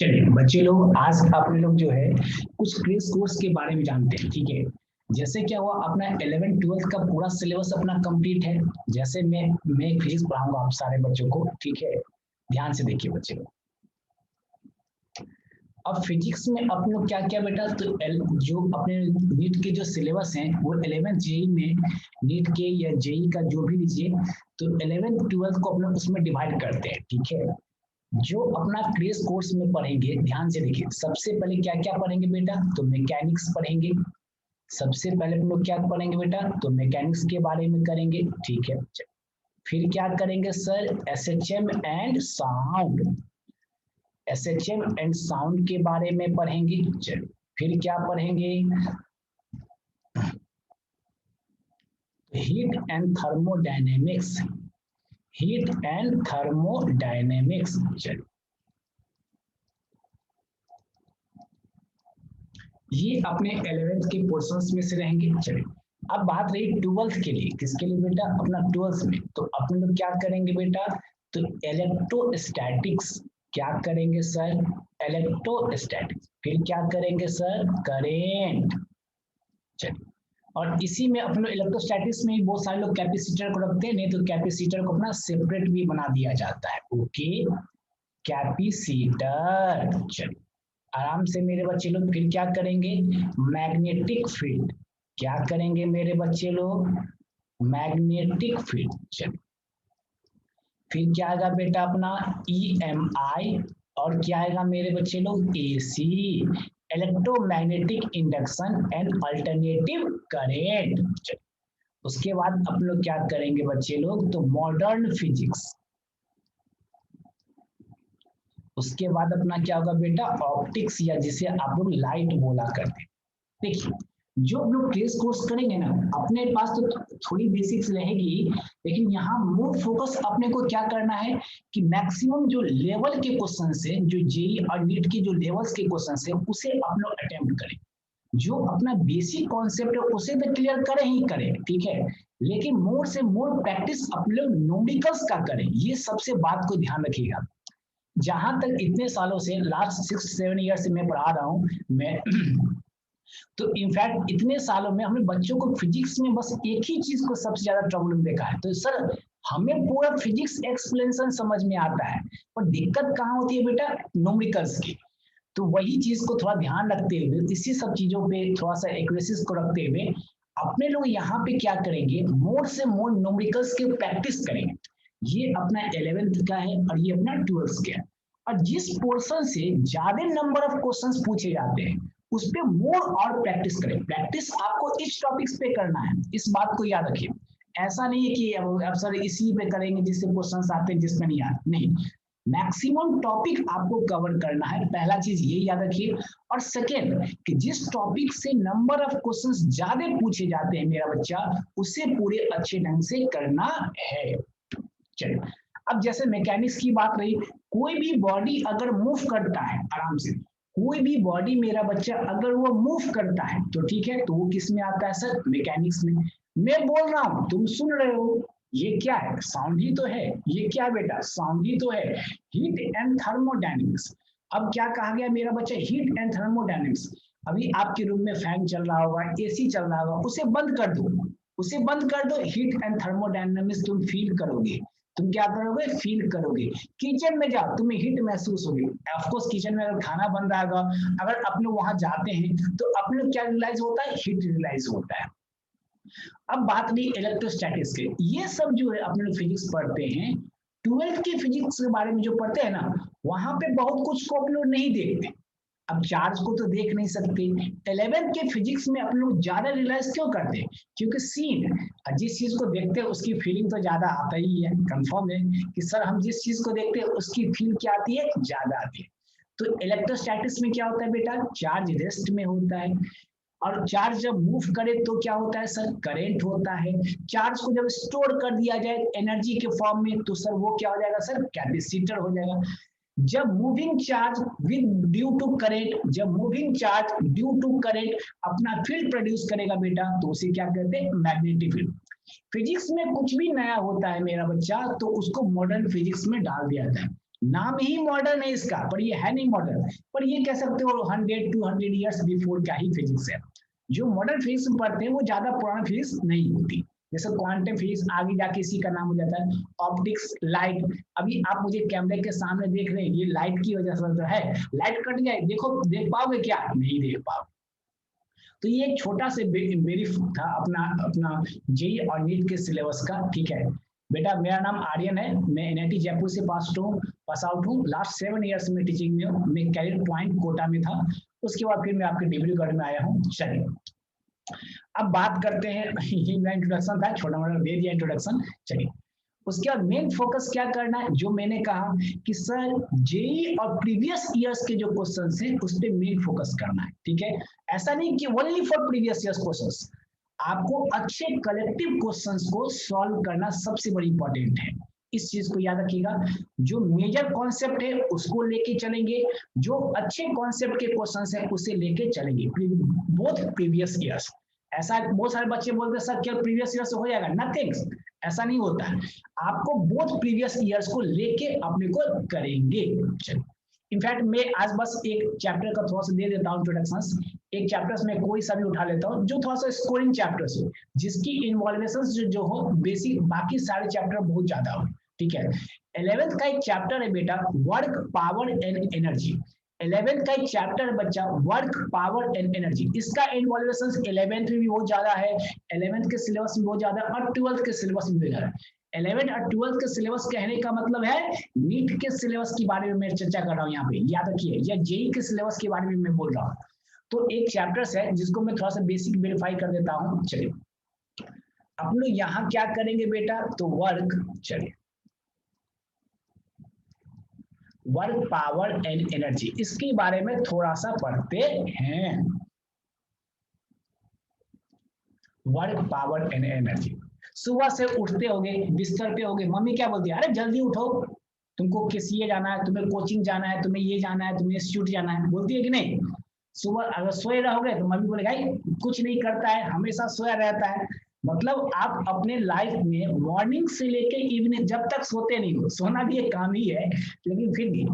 चलिए बच्चे लोग, आज अपने लोग जो है कुछ क्रेश कोर्स के बारे में जानते हैं। ठीक है, जैसे क्या हुआ, अपना 11 12 का पूरा सिलेबस अपना कंप्लीट है। जैसे मैं फिजिक्स पढ़ाऊंगा आप सारे बच्चों को। ठीक है, ध्यान से देखिए बच्चे लोग। अब फिजिक्स में अपने लोग क्या क्या बेटा, तो जो अपने नीट के जो सिलेबस हैं वो 11 जेई में, नीट के या जेई का जो भी लीजिए, तो 11 12 को अपने उसमें डिवाइड करते हैं। ठीक है, जो अपना क्रेश कोर्स में पढ़ेंगे, ध्यान से देखिए। सबसे पहले क्या क्या पढ़ेंगे बेटा, तो मैकेनिक्स पढ़ेंगे। सबसे पहले हम लोग क्या पढ़ेंगे बेटा, तो मैकेनिक्स के बारे में करेंगे। ठीक है, फिर क्या करेंगे sir, SHM and sound. SHM and sound के बारे में पढ़ेंगे। चलो, फिर क्या पढ़ेंगे, heat and thermodynamics. Heat and thermodynamics. चलो, ये अपने 11th के पोर्शंस में से रहेंगे। चलिए, अब बात रही 12th के लिए। किसके लिए बेटा, अपना 12th में तो अपने लोग क्या करेंगे बेटा, तो इलेक्ट्रोस्टैटिक्स। क्या करेंगे सर, इलेक्ट्रोस्टैटिक्स। फिर क्या करेंगे सर, करेंट। चलिए, और इसी में अपने इलेक्ट्रोस्टैटिक्स में बहुत सारे लोग कैपेसिटर को रखते हैं, नहीं तो कैपेसिटर को अपना सेपरेट भी बना दिया जाता है। Okay, capacitor. चलिए, आराम से मेरे बच्चे लोग फिर क्या करेंगे, मैग्नेटिक फील्ड। क्या करेंगे मेरे बच्चे लोग, मैग्नेटिक फील्ड। चलिए, फिर क्या आएगा बेटा अपना ईएमआई, और क्या आएगा मेरे बच्चे लोग, AC, electromagnetic induction and alternative current. उसके बाद अपन लोग क्या करेंगे बच्चे लोग, तो मॉडर्न फिजिक्स। उसके बाद अपना क्या होगा बेटा, ऑप्टिक्स, या जिसे आप लोग लाइट बोला करते हैं। देखिए, जो हम लोग क्रेश कोर्स करेंगे ना, अपने पास तो थोड़ी बेसिक्स रहेगी, लेकिन यहाँ मोर फोकस अपने को क्या करना है कि मैक्सिमम जो लेवल के क्वेश्चन है, जो जेई और नीट के जो लेवल्स के क्वेश्चन है, उसे अपने लोग अटेम्प्ट करें। जो अपना बेसिक कॉन्सेप्ट है उसे तो क्लियर करें ही करें, ठीक है, लेकिन मोर से मोर प्रैक्टिस अपने लोग न्यूमेरिकल्स का करें। ये सबसे बात को ध्यान रखिएगा। जहां तक इतने सालों से, लास्ट 6-7 ईयर से मैं पढ़ा रहा हूं मैं तो इनफैक्ट इतने सालों में हमने बच्चों को फिजिक्स में बस एक ही चीज को सबसे ज्यादा प्रॉब्लम देखा है, तो सर हमें पूरा फिजिक्स एक्सप्लेनेशन समझ में आता है, पर दिक्कत कहाँ होती है बेटा, न्यूमेरिकल्स की। तो वही चीज को थोड़ा ध्यान रखते हुए, इसी सब चीजों पे थोड़ा सा एक्यूरेसी को रखते हुए, अपने लोग यहाँ पे क्या करेंगे, मोर से मोर न्यूमेरिकल्स की प्रैक्टिस करेंगे। ये अपना 11th का है और ये अपना 12th का है। और जिस पोर्शन से ज्यादा नंबर ऑफ क्वेश्चंस पूछे जाते हैं, उस पर मोर और प्रैक्टिस करें। प्रैक्टिस आपको इस टॉपिक्स पे करना है, इस बात को याद रखिए। ऐसा नहीं है कि अब सर इसी पे करेंगे जिससे क्वेश्चंस आते हैं, जिसमें नहीं आते, नहीं। मैक्सिमम टॉपिक आपको कवर करना है, पहला चीज ये याद रखिए। और सेकेंड, कि जिस टॉपिक से नंबर ऑफ क्वेश्चंस ज्यादा पूछे जाते हैं मेरा बच्चा, उसे पूरे अच्छे ढंग से करना है। चलिए, अब जैसे मैकेनिक्स की बात रही, कोई भी बॉडी अगर मूव करता है आराम से, कोई भी बॉडी मेरा बच्चा अगर वो मूव करता है तो ठीक है, तो वो किस में आता है सर, मैकेनिक्स में। मैं बोल रहा हूं, तुम सुन रहे हो, ये क्या है, साउंड ही तो है। ये क्या बेटा, साउंड ही तो है। Heat and thermodynamics. अब क्या कहा गया मेरा बच्चा, हीट एंड थर्मोडायनेमिक्स। अभी आपके रूम में फैन चल रहा होगा, एसी चल रहा होगा, उसे बंद कर दो, उसे बंद कर दो, हीट एंड थर्मोडायनेमिक्स तुम फील करोगे। तुम क्या करोगे, फील करोगे। किचन में जाओ, तुम्हें हीट महसूस होगी। ऑफकोर्स किचन में अगर खाना बन रहा होगा, अगर अपने वहां जाते हैं तो अपने क्या रियलाइज होता है, हीट रियलाइज होता है। अब बात रही इलेक्ट्रोस्टैटिक्स के, ये सब जो है अपने लोग फिजिक्स पढ़ते हैं, 12th के फिजिक्स के बारे में जो पढ़ते हैं ना, वहां पे बहुत कुछ को अपने लोग नहीं देखते। अब चार्ज को तो देख नहीं सकते। 11th के फिजिक्स में अपने लोग ज्यादा रियलाइज क्यों करते हैं, क्योंकि सीन, जिस चीज को देखते हैं उसकी फीलिंग तो ज्यादा आता ही है, कंफर्म है कि सर हम जिस चीज को देखते हैं उसकी फील क्या आती है, ज्यादा आती है। तो इलेक्ट्रोस्टैटिक्स में क्या होता है बेटा, चार्ज रेस्ट में होता है, और चार्ज जब मूव करे तो क्या होता है सर, करंट होता है। चार्ज को जब स्टोर कर दिया जाए एनर्जी के फॉर्म में, तो सर वो क्या हो जाएगा सर, कैपेसिटर हो जाएगा। जब moving charge with due to current, जब moving charge due to current अपना फील्ड प्रोड्यूस करेगा बेटा, तो उसे क्या कहते हैं, मैग्नेटिक फील्ड। फिजिक्स में कुछ भी नया होता है मेरा बच्चा, तो उसको मॉडर्न फिजिक्स में डाल दिया जाता है। नाम ही मॉडर्न है इसका, पर ये है नहीं मॉडर्न। पर ये कह सकते हो 100-200 ईयर्स बिफोर का ही फिजिक्स है। जो मॉडर्न फिजिक्स में पढ़ते हैं वो ज्यादा पुराना फिजिक्स नहीं होती। जैसे क्वांटम फिजिक्स आगे जाके इसी का नाम हो जाता है। ऑप्टिक्स, लाइट, अभी आप मुझे कैमरे के सामने देख रहे हैं, ये लाइट की वजह से तो है। लाइट कट जाए, देखो देख पाओगे क्या? नहीं देख पाओगे। तो ये एक छोटा से ब्रीफ था अपना अपना जेई और नीट के सिलेबस का। ठीक है बेटा, मेरा नाम आर्यन है, मैं एनआईटी जयपुर से पास आउट हूँ। लास्ट 7 ईयर्स में टीचिंग में हूँ। मैं कैरियर पॉइंट कोटा में था, उसके बाद फिर मैं आपके डिब्रूगढ़ में आया हूँ। चलिए अब बात करते हैं ये मेरा इंट्रोडक्शन था, छोटा मोटा दे दिया इंट्रोडक्शन। चलिए उसके बाद मेन फोकस क्या करना है, जो मैंने कहा कि सर जेई और प्रीवियस ईयर्स के जो क्वेश्चंस हैं उस पर मेन फोकस करना है। ठीक है, ऐसा नहीं कि only for previous years questions, आपको अच्छे कलेक्टिव क्वेश्चंस को सॉल्व करना सबसे बड़ी इंपॉर्टेंट है। इस चीज को याद रखिएगा। जो मेजर कॉन्सेप्ट है उसको लेके चलेंगे, जो अच्छे कॉन्सेप्ट के क्वेश्चंस हैं उसे लेके चलेंगे, बोथ प्रीवियस ईयर्स। ऐसा बहुत सारे बच्चे बोलते हैं सर क्या प्रीवियस ईयर से हो जाएगा? नथिंग, ऐसा नहीं होता है। आपको बोथ प्रीवियस ईयर्स को लेके अपने को करेंगे। चलिए इनफैक्ट मैं आज बस एक चैप्टर का थोड़ा सा दे देता हूँ इंट्रोडक्शन। एक चैप्टर्स में कोई सा भी उठा लेता हूँ जो थोड़ा सा स्कोरिंग चैप्टर्स हो, जिसकी इन्वॉल्वेशन जो हो बेसिक, बाकी सारे चैप्टर बहुत ज्यादा हो। ठीक है, 11th का एक चैप्टर है बेटा, work power and energy. 11th का एक चैप्टर है बच्चा, वर्क पावर एंड एनर्जी। इसका इन्वॉल्वेशन 11th में भी बहुत ज्यादा है, 11th के सिलेबस में बहुत ज्यादा है, और 12th के सिलेबस में भी ज्यादा है। 11th और 12th के सिलेबस कहने का मतलब है नीट के सिलेबस के बारे में मैं चर्चा कर रहा हूँ यहाँ पे, याद रखिए, या जेई के सिलेबस के बारे में मैं बोल रहा हूँ। तो एक चैप्टर्स है जिसको मैं थोड़ा सा बेसिक वेरीफाई कर देता हूँ। चलिए आप लोग यहाँ क्या करेंगे बेटा, तो वर्क, चलिए वर्क पावर एंड एनर्जी, इसके बारे में थोड़ा सा पढ़ते हैं। वर्क पावर एंड एनर्जी, सुबह से उठते होगे, बिस्तर पे होगे, मम्मी क्या बोलती है, अरे जल्दी उठो, तुमको किसी ये जाना है, तुम्हें कोचिंग जाना है, तुम्हें ये जाना है, तुम्हें इंस्टीट्यूट जाना है, बोलती है कि नहीं? सुबह अगर सोए रहोगे तो मम्मी बोलेगा कुछ नहीं करता है, हमेशा सोया रहता है। मतलब आप अपने लाइफ में मॉर्निंग से लेके इवनिंग, जब तक सोते नहीं हो, सोना भी एक काम ही है, लेकिन फिर भी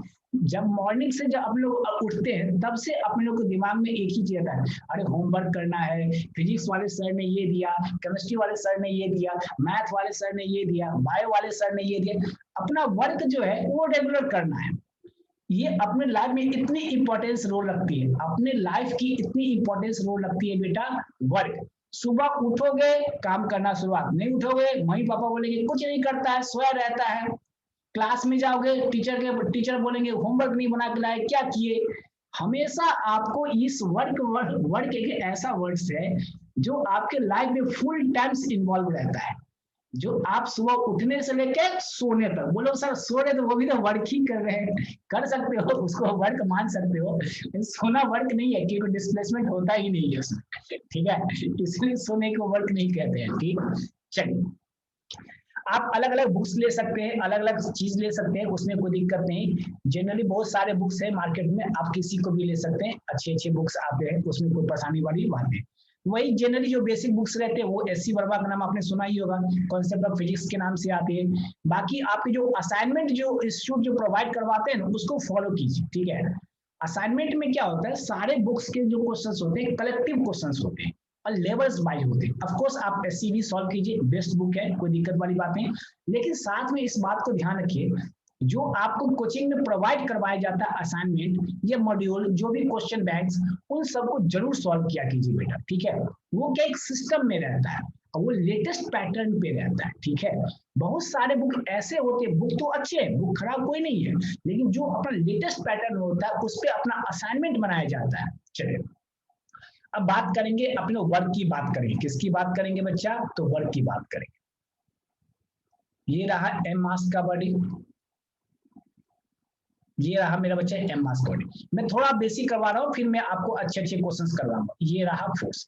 जब मॉर्निंग से जब आप लोग उठते हैं तब से अपने लोग के दिमाग में एक ही चीज आता है, अरे होमवर्क करना है, फिजिक्स वाले सर ने ये दिया, केमिस्ट्री वाले सर ने ये दिया, मैथ वाले सर ने ये दिया, बायो वाले सर ने ये दिया। अपना वर्क जो है वो रेगुलर करना है। ये अपने लाइफ में इतनी इंपॉर्टेंस रोल रखती है, अपने लाइफ की इतनी इंपॉर्टेंस रोल रखती है बेटा वर्क। सुबह उठोगे काम करना शुरुआत, नहीं उठोगे मम्मी पापा बोलेंगे कुछ नहीं करता है, सोया रहता है। क्लास में जाओगे टीचर बोलेंगे होमवर्क नहीं बना के लाए, क्या किए? हमेशा आपको इस वर्क वर्क एक ऐसा वर्ड है जो आपके लाइफ में फुल टाइम्स इन्वॉल्व रहता है। जो आप सुबह उठने से लेके सोने तक, बोलो सर सो रहे तो वो भी तो वर्क ही कर रहे हैं, कर सकते हो, उसको वर्क मान सकते हो, सोना वर्क नहीं है क्योंकि डिस्प्लेसमेंट होता ही नहीं है उसमें। ठीक है, इसलिए सोने को वर्क नहीं कहते हैं। ठीक, चलिए आप अलग अलग बुक्स ले सकते हैं, अलग अलग चीज ले सकते हैं, उसमें कोई दिक्कत नहीं। जनरली बहुत सारे बुक्स है मार्केट में, आप किसी को भी ले सकते हैं, अच्छे अच्छे बुक्स आते हैं, उसमें कोई परेशानी वाली बात नहीं। वही जनरली जो बेसिक बुक्स रहते हैं वो एससी वर्मा का नाम आपने सुना ही होगा, कॉन्सेप्ट ऑफ फिजिक्स के नाम से आते हैं। बाकी आपके जो असाइनमेंट जो इंस्टीट्यूट जो प्रोवाइड करवाते हैं उसको फॉलो कीजिए। ठीक है, असाइनमेंट में क्या होता है, सारे बुक्स के जो क्वेश्चंस होते हैं कलेक्टिव क्वेश्चंस होते हैं और लेवल्स वाइज होते हैं। ऑफ कोर्स आप एससी भी सॉल्व कीजिए, बेस्ट बुक है, कोई दिक्कत वाली बात नहीं, लेकिन साथ में इस बात को ध्यान रखिए जो आपको कोचिंग में प्रोवाइड करवाया जाता है असाइनमेंट या मॉड्यूल, जो भी क्वेश्चन बैंक्स, उन सबको जरूर सॉल्व किया कीजिए बेटा। ठीक है, वो क्या एक सिस्टम में रहता है और वो लेटेस्ट पैटर्न पे रहता है। ठीक है, बहुत सारे बुक ऐसे होते हैं, बुक तो अच्छे हैं, बुक खराब कोई नहीं है, लेकिन जो अपना लेटेस्ट पैटर्न होता है उस पर अपना असाइनमेंट बनाया जाता है। चलिए अब बात करेंगे अपने वर्क की, बात करेंगे किसकी बात करेंगे बच्चा, तो वर्क की बात करेंगे। ये रहा एम मास का बॉडी, ये रहा मेरा बच्चा एम मास बॉडी। मैं थोड़ा बेसिक करवा रहा हूँ, फिर मैं आपको अच्छे अच्छे क्वेश्चंस करवाऊंगा। ये रहा फोर्स।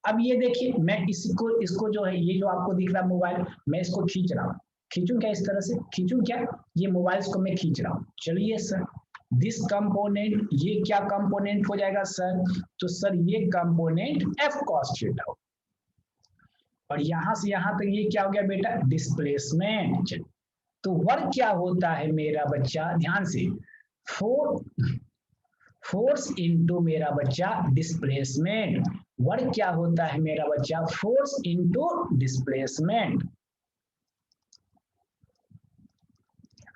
अब ये देखिए मैं इसको जो है, ये जो आपको दिख रहा है मोबाइल, मैं इसको खींच रहा हूँ, खींचूं क्या, इस तरह से खींचूं क्या, ये मोबाइल को मैं खींच रहा हूँ। चलिए सर दिस कंपोनेंट, ये क्या कंपोनेंट हो जाएगा सर, तो सर ये कंपोनेंट एफ कॉस थीटा, और यहां से यहां तक ये क्या हो गया बेटा, डिस्प्लेसमेंट। तो वर्क क्या होता है मेरा बच्चा, ध्यान से, फोर्स इनटू मेरा बच्चा डिस्प्लेसमेंट। वर्क क्या होता है मेरा बच्चा, फोर्स इनटू डिस्प्लेसमेंट।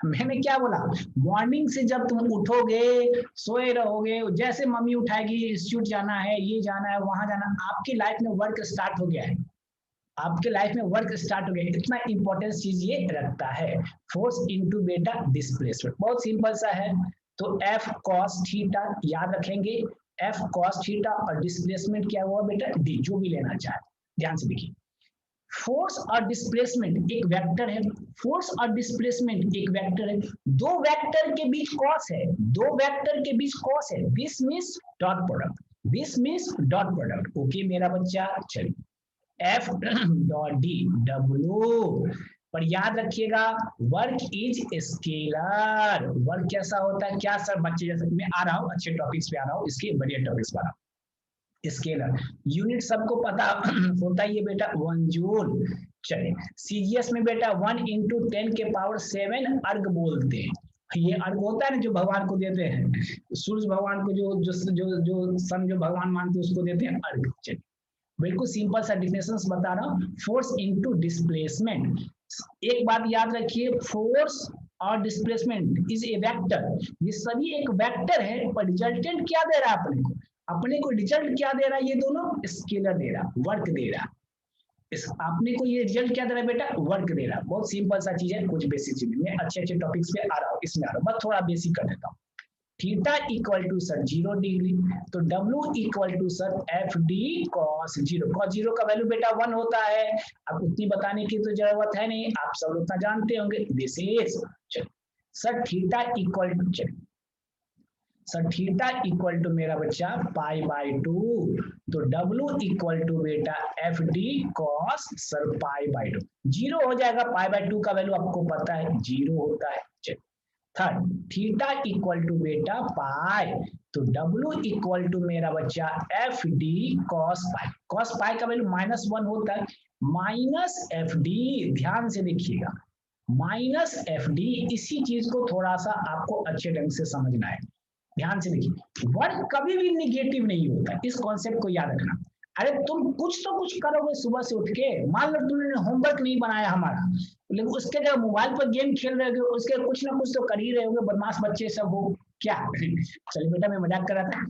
मैंने क्या बोला, मॉर्निंग से जब तुम उठोगे, सोए रहोगे, जैसे मम्मी उठाएगी इंस्टीट्यूट जाना है, ये जाना है, वहां जाना, आपकी लाइफ में वर्क स्टार्ट हो गया है। आपके लाइफ में वर्क स्टार्ट हो गया, इतना इंपॉर्टेंस चीज ये रखता है। फोर्स इनटू बेटा डिस्प्लेसमेंट, बहुत सिंपल सा है। तो एफ कॉस थीटा याद रखेंगे, एफ कॉस थीटा, और डिस्प्लेसमेंट क्या हुआ बेटा, डी, जो भी लेना चाहे। ध्यान से देखिए, फोर्स और डिस्प्लेसमेंट एक वेक्टर है, फोर्स और डिस्प्लेसमेंट एक वेक्टर है, दो वेक्टर के बीच कॉस है, दो वेक्टर के बीच कॉस है, this means dot product, this means dot product. Okay मेरा बच्चा, चलिए एफ डॉट डी डब्ल्यू, पर याद रखिएगा वर्क इज स्केलर। वर्क कैसा होता है, क्या सर बच्चे, जैसे मैं आ रहा हूँ अच्छे टॉपिक्स पे आ रहा हूँ, इसके बढ़िया टॉपिक्स पर आ रहा हूँ। स्केलर यूनिट सबको पता होता ही है बेटा, 1 जूल। चलिए सीजीएस में बेटा 1 इंटू 10 के पावर 7 अर्घ बोलते हैं। ये अर्घ होता है ना जो भगवान को देते हैं, सूर्य भगवान को, जो जो जो जो सन जो भगवान मानते हैं उसको देते हैं अर्घ। चलिए बिल्कुल सिंपल सा डिफिनेशन बता रहा हूँ, फोर्स इनटू डिस्प्लेसमेंट। एक बात याद रखिए, फोर्स और डिस्प्लेसमेंट इज ए वेक्टर, ये सभी एक वेक्टर है, पर रिजल्टेंट क्या दे रहा है अपने को, अपने को रिजल्ट क्या दे रहा है, ये दोनों स्केलर दे रहा, वर्क दे रहा। इस आपने को ये रिजल्ट क्या दे रहा है बेटा, वर्क दे रहा। बहुत सिंपल सा चीज है, कुछ बेसिक चीज में अच्छे अच्छे टॉपिक्स पे आ रहा हूँ, इसमें आ रहा हूँ, बस थोड़ा बेसिक कर देता हूँ। Theta equal to sir 0 degree, तो W equal to sir F D cos 0। Cos 0 का वैल्यू बेटा 1 होता है, अब उतनी बताने की तो जरूरत है नहीं, आप सब उतना जानते होंगे। दिस इज, चलिए सर थीटा इक्वल टू, चलिए सर थीटा इक्वल टू मेरा बच्चा पाई बाई 2, तो डब्ल्यू इक्वल टू बेटा F D cos sir pi by 2, 0 हो जाएगा, पाई बाई 2 का वैल्यू आपको पता है 0 होता है। चलिए थर्ड थीटा इक्वल टू बेटा पाई, तो डब्ल्यू इक्वल टू मेरा बच्चा F D cos pi, cos pi का वैल्यू -1 होता है, माइनस एफ डी, ध्यान से देखिएगा माइनस एफ डी, इसी चीज को थोड़ा सा आपको अच्छे ढंग से समझना है। ध्यान से देखिए, वर्क कभी भी निगेटिव नहीं होता, इस कॉन्सेप्ट को याद रखना। अरे तुम कुछ तो कुछ करोगे सुबह से उठ के, मान लो तुमने होमवर्क नहीं बनाया हमारा, लेकिन उसके जगह मोबाइल पर गेम खेल रहे हो, उसके कुछ ना कुछ तो कर ही रहे होगे, बदमाश बच्चे सब हो क्या। चलिए बेटा मैं मजाक कर रहा था।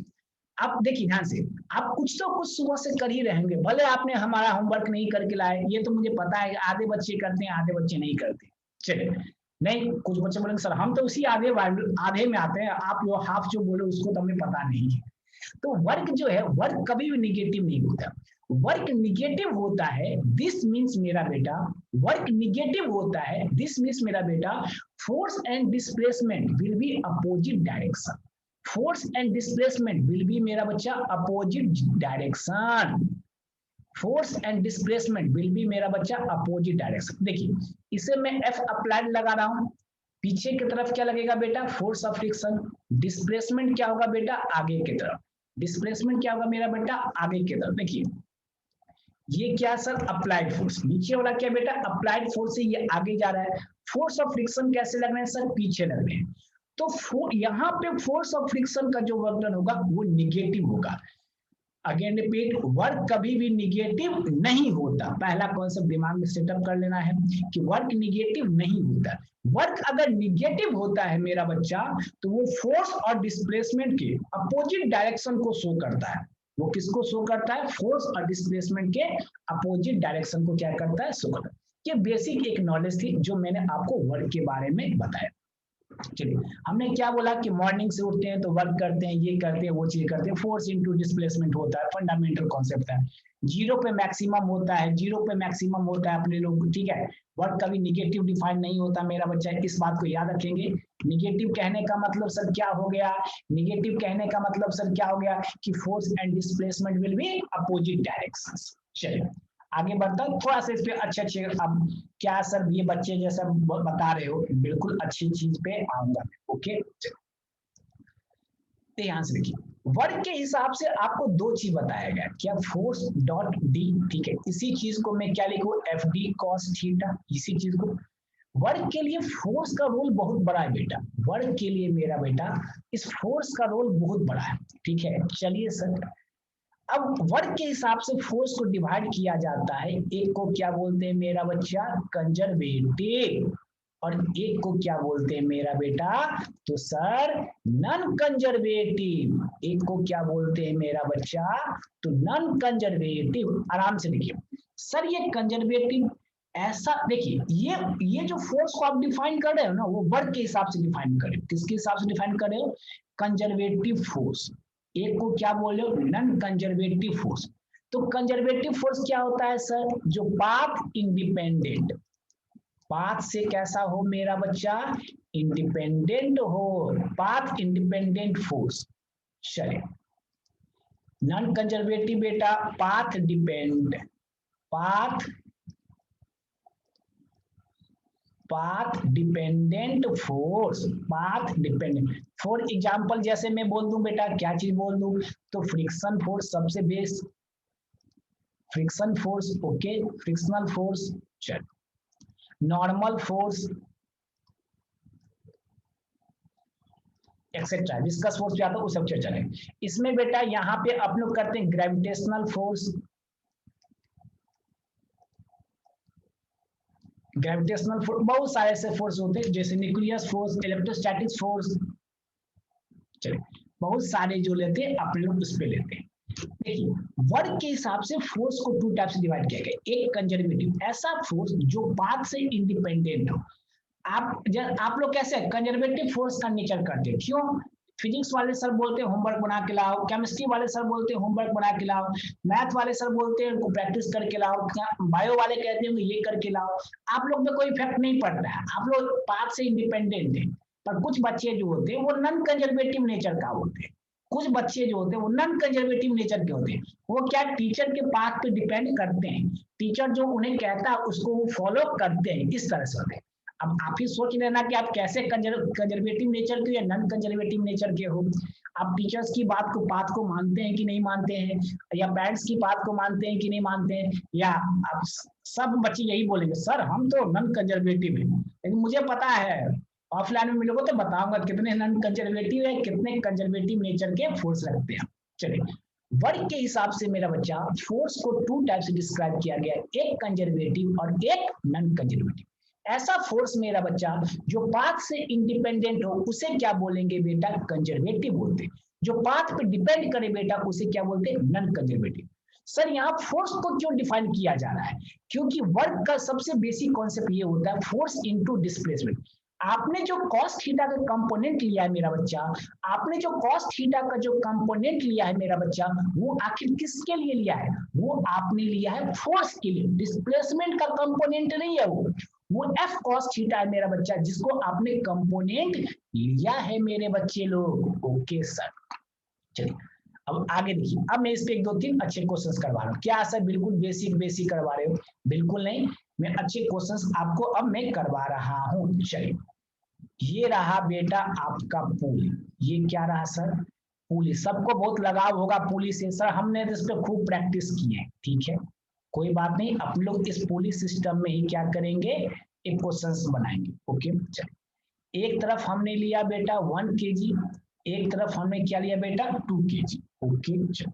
आप देखिए ध्यान से, आप कुछ तो कुछ सुबह से कर ही रहेंगे, भले आपने हमारा होमवर्क नहीं करके लाए, ये तो मुझे पता है आधे बच्चे करते हैं आधे बच्चे नहीं करते। चलिए नहीं, कुछ बच्चे बोलेंगे सर हम तो उसी आधे में आते हैं, आप वो हाफ जो बोले उसको तो हमें पता नहीं है। तो वर्क जो है, वर्क कभी भी निगेटिव नहीं होता। वर्क निगेटिव होता है, दिस मीन्स मेरा बेटा, वर्क निगेटिव होता है, दिस मीन्स मेरा बेटा force and displacement will be opposite direction, force and displacement will be मेरा बच्चा opposite direction, force and displacement will be मेरा बच्चा अपोजिट डायरेक्शन। देखिए इसे मैं एफ अप्लाइड लगा रहा हूं, पीछे की तरफ क्या लगेगा बेटा, फोर्स ऑफ फ्रिक्शन, डिस्प्लेसमेंट क्या होगा बेटा, आगे की तरफ, डिस्प्लेसमेंट क्या होगा मेरा बेटा, आगे की तरफ। देखिए ये क्या सर, अप्लाइड फोर्स, नीचे वाला क्या बेटा, अप्लाइड फोर्स से ये आगे जा रहा है, फोर्स ऑफ फ्रिक्शन कैसे लग रहे हैं सर, पीछे लग रहे हैं। तो यहाँ पे फोर्स ऑफ फ्रिक्शन का जो वर्क होगा वो निगेटिव होगा। अगेन रिपीट, वर्क कभी भी निगेटिव नहीं होता, पहला कॉन्सेप्ट दिमाग में सेटअप कर लेना है कि वर्क निगेटिव नहीं होता। वर्क अगर निगेटिव होता है मेरा बच्चा, तो वो फोर्स और डिस्प्लेसमेंट के अपोजिट डायरेक्शन को शो करता है। वो किसको शो करता है, फोर्स और डिस्प्लेसमेंट के अपोजिट डायरेक्शन को क्या करता है, शो करता है। ये बेसिक एक नॉलेज थी जो मैंने आपको वर्क के बारे में बताया। चलिए हमने क्या बोला कि मॉर्निंग से उठते हैं तो वर्क करते हैं, ये करते हैं वो चीज करते हैं, फोर्स इनटू डिस्प्लेसमेंट होता है, फंडामेंटल कॉन्सेप्ट है। 0 पे मैक्सिमम होता है, 0 पे मैक्सिमम होता है अपने लोग, ठीक है। वर्क कभी निगेटिव डिफाइन नहीं होता मेरा बच्चा, इस बात को याद रखेंगे। निगेटिव कहने का मतलब सर क्या हो गया, निगेटिव कहने का मतलब सर क्या हो गया कि force and displacement will be opposite directions. चलिए आगे बढ़ता हूँ, थोड़ा सा इस पे अच्छे अब क्या सर ये बच्चे जैसा बता रहे हो, बिल्कुल अच्छी चीज पे आऊंगा। ओके ध्यान से देखिए, वर्क के हिसाब से आपको दो चीज बताया गया, क्या, फोर्स डॉट डी, ठीक है। इसी चीज को मैं क्या लिखूं, एफ डी कॉस थीटा, इसी चीज को वर्क के लिए फोर्स का रोल बहुत बड़ा है बेटा, वर्क के लिए मेरा बेटा इस फोर्स का रोल बहुत बड़ा है। ठीक है, चलिए सर, अब वर्क के हिसाब से फोर्स को डिवाइड किया जाता है। एक को क्या बोलते हैं मेरा बच्चा, कंजर्वेटिव, और एक को क्या बोलते हैं मेरा बेटा, तो सर नॉन कंजर्वेटिव। एक को क्या बोलते हैं मेरा बच्चा, तो नॉन कंजर्वेटिव। आराम से देखिए सर, ये कंजर्वेटिव ऐसा, देखिए ये जो फोर्स को आप डिफाइन कर रहे हो ना, वो वर्क के हिसाब से डिफाइन कर रहे हो। किसके हिसाब से डिफाइन कर रहे हो, कंजर्वेटिव फोर्स। एक को क्या बोल रहे हो, नॉन कंजर्वेटिव फोर्स। तो कंजर्वेटिव फोर्स क्या होता है सर, जो पाथ इंडिपेंडेंट, पाथ से कैसा हो मेरा बच्चा, इंडिपेंडेंट हो, पाथ इंडिपेंडेंट फोर्स। चलिए, नॉन कंजर्वेटिव बेटा path depend, path path dependent force, path dependent. For example जैसे मैं बोल दूं बेटा, क्या चीज बोल दूं, तो फ्रिक्शन फोर्स सबसे best, friction force, okay, frictional force, चल, normal force etcetera, viscous force जो आता है वो सब चर्चा है इसमें बेटा। यहाँ पे आप लोग करते हैं ग्रेविटेशनल फोर्स, ग्रेविटेशनल फोर्स बहुत सारे ऐसे फोर्स होते हैं, जैसे न्यूक्लियस फोर्स, इलेक्ट्रोस्टैटिक फोर्स, चलिए बहुत सारे जो लेते हैं आप लोग उस पे लेते हैं। देखिए, वर्क के हिसाब से फोर्स को टू टाइप से डिवाइड किया गया। एक कंजर्वेटिव, ऐसा फोर्स जो पाथ से इंडिपेंडेंट हो। आप लोग कैसे कंजर्वेटिव फोर्स का नेचर करते हैं, क्यों, फिजिक्स वाले सर बोलते हैं होमवर्क बना के लाओ, केमिस्ट्री वाले सर बोलते हैं होमवर्क बना के लाओ, मैथ वाले सर बोलते हैं उनको प्रैक्टिस करके लाओ, बायो वाले कहते हैं ये करके लाओ। आप लोग में कोई इफेक्ट नहीं पड़ता है, आप लोग पाथ से इंडिपेंडेंट है। पर कुछ बच्चे जो होते हैं वो नॉन कंजर्वेटिव नेचर का होते हैं, कुछ बच्चे जो होते हैं वो नॉन कंजर्वेटिव नेचर के होते हैं। वो क्या, टीचर के पाथ पे डिपेंड करते हैं, टीचर जो उन्हें कहता है उसको वो फॉलो करते हैं, इस तरह से होते हैं। अब आप ही सोच लेना कि आप कैसे कंजर्वेटिव नेचर के या नॉन कंजर्वेटिव नेचर के हो। आप टीचर्स की बात को, बात को मानते हैं कि नहीं मानते हैं, या पेरेंट्स की बात को मानते हैं कि नहीं मानते हैं, या आप सब बच्चे यही बोलेंगे सर हम तो नॉन कंजर्वेटिव है। लेकिन मुझे पता है ऑफलाइन में मिलोगे तो बताऊंगा कितने नॉन कंजर्वेटिव है, कितने कंजर्वेटिव नेचर के फोर्स रखते हैं। चलिए, वर्क के हिसाब से मेरा बच्चा फोर्स को टू टाइप से डिस्क्राइब किया गया, एक कंजर्वेटिव और एक नॉन कंजर्वेटिव। ऐसा फोर्स मेरा बच्चा जो पाथ से इंडिपेंडेंट हो उसे क्या बोलेंगे बेटा, कंजर्वेटिव बोलते हैं। जो पाथ पे डिपेंड करे बेटा उसे क्या बोलते हैं, नॉन कंजर्वेटिव। सर यहाँ फोर्स को क्यों डिफाइन किया जा रहा है, क्योंकि वर्क का सबसे बेसिक कॉन्सेप्ट ये होता है फोर्स इनटू डिस्प्लेसमेंट। आपने जो कॉस थीटा का कंपोनेंट लिया है मेरा बच्चा, आपने जो कॉस थीटा का जो कंपोनेंट लिया है मेरा बच्चा, वो आखिर किसके लिए लिया है, वो आपने लिया है फोर्स के लिए, डिस्प्लेसमेंट का कंपोनेंट नहीं है वो एफ कॉस थीटा है मेरा बच्चा, जिसको आपने कंपोनेंट लिया है मेरे बच्चे लोग। ओके सर, चलिए अब आगे देखिए। अब मैं इस पे एक दो तीन अच्छे क्वेश्चंस करवा रहा हूँ। क्या सर बिल्कुल बेसिक बेसिक करवा रहे हो, बिल्कुल नहीं, मैं अच्छे क्वेश्चंस आपको अब मैं करवा रहा हूँ। चलिए, ये रहा बेटा आपका पुली, ये क्या रहा सर, पुली। सबको बहुत लगाव होगा पुली से, सर हमने इस पे खूब प्रैक्टिस की है, ठीक है कोई बात नहीं, अपन लोग इस पुली सिस्टम में ही क्या करेंगे, एक क्वेश्चंस बनाएंगे। ओके, चलिए, एक तरफ हमने लिया बेटा 1 kg, एक तरफ हमने क्या लिया बेटा 2 kg। ओके, चलो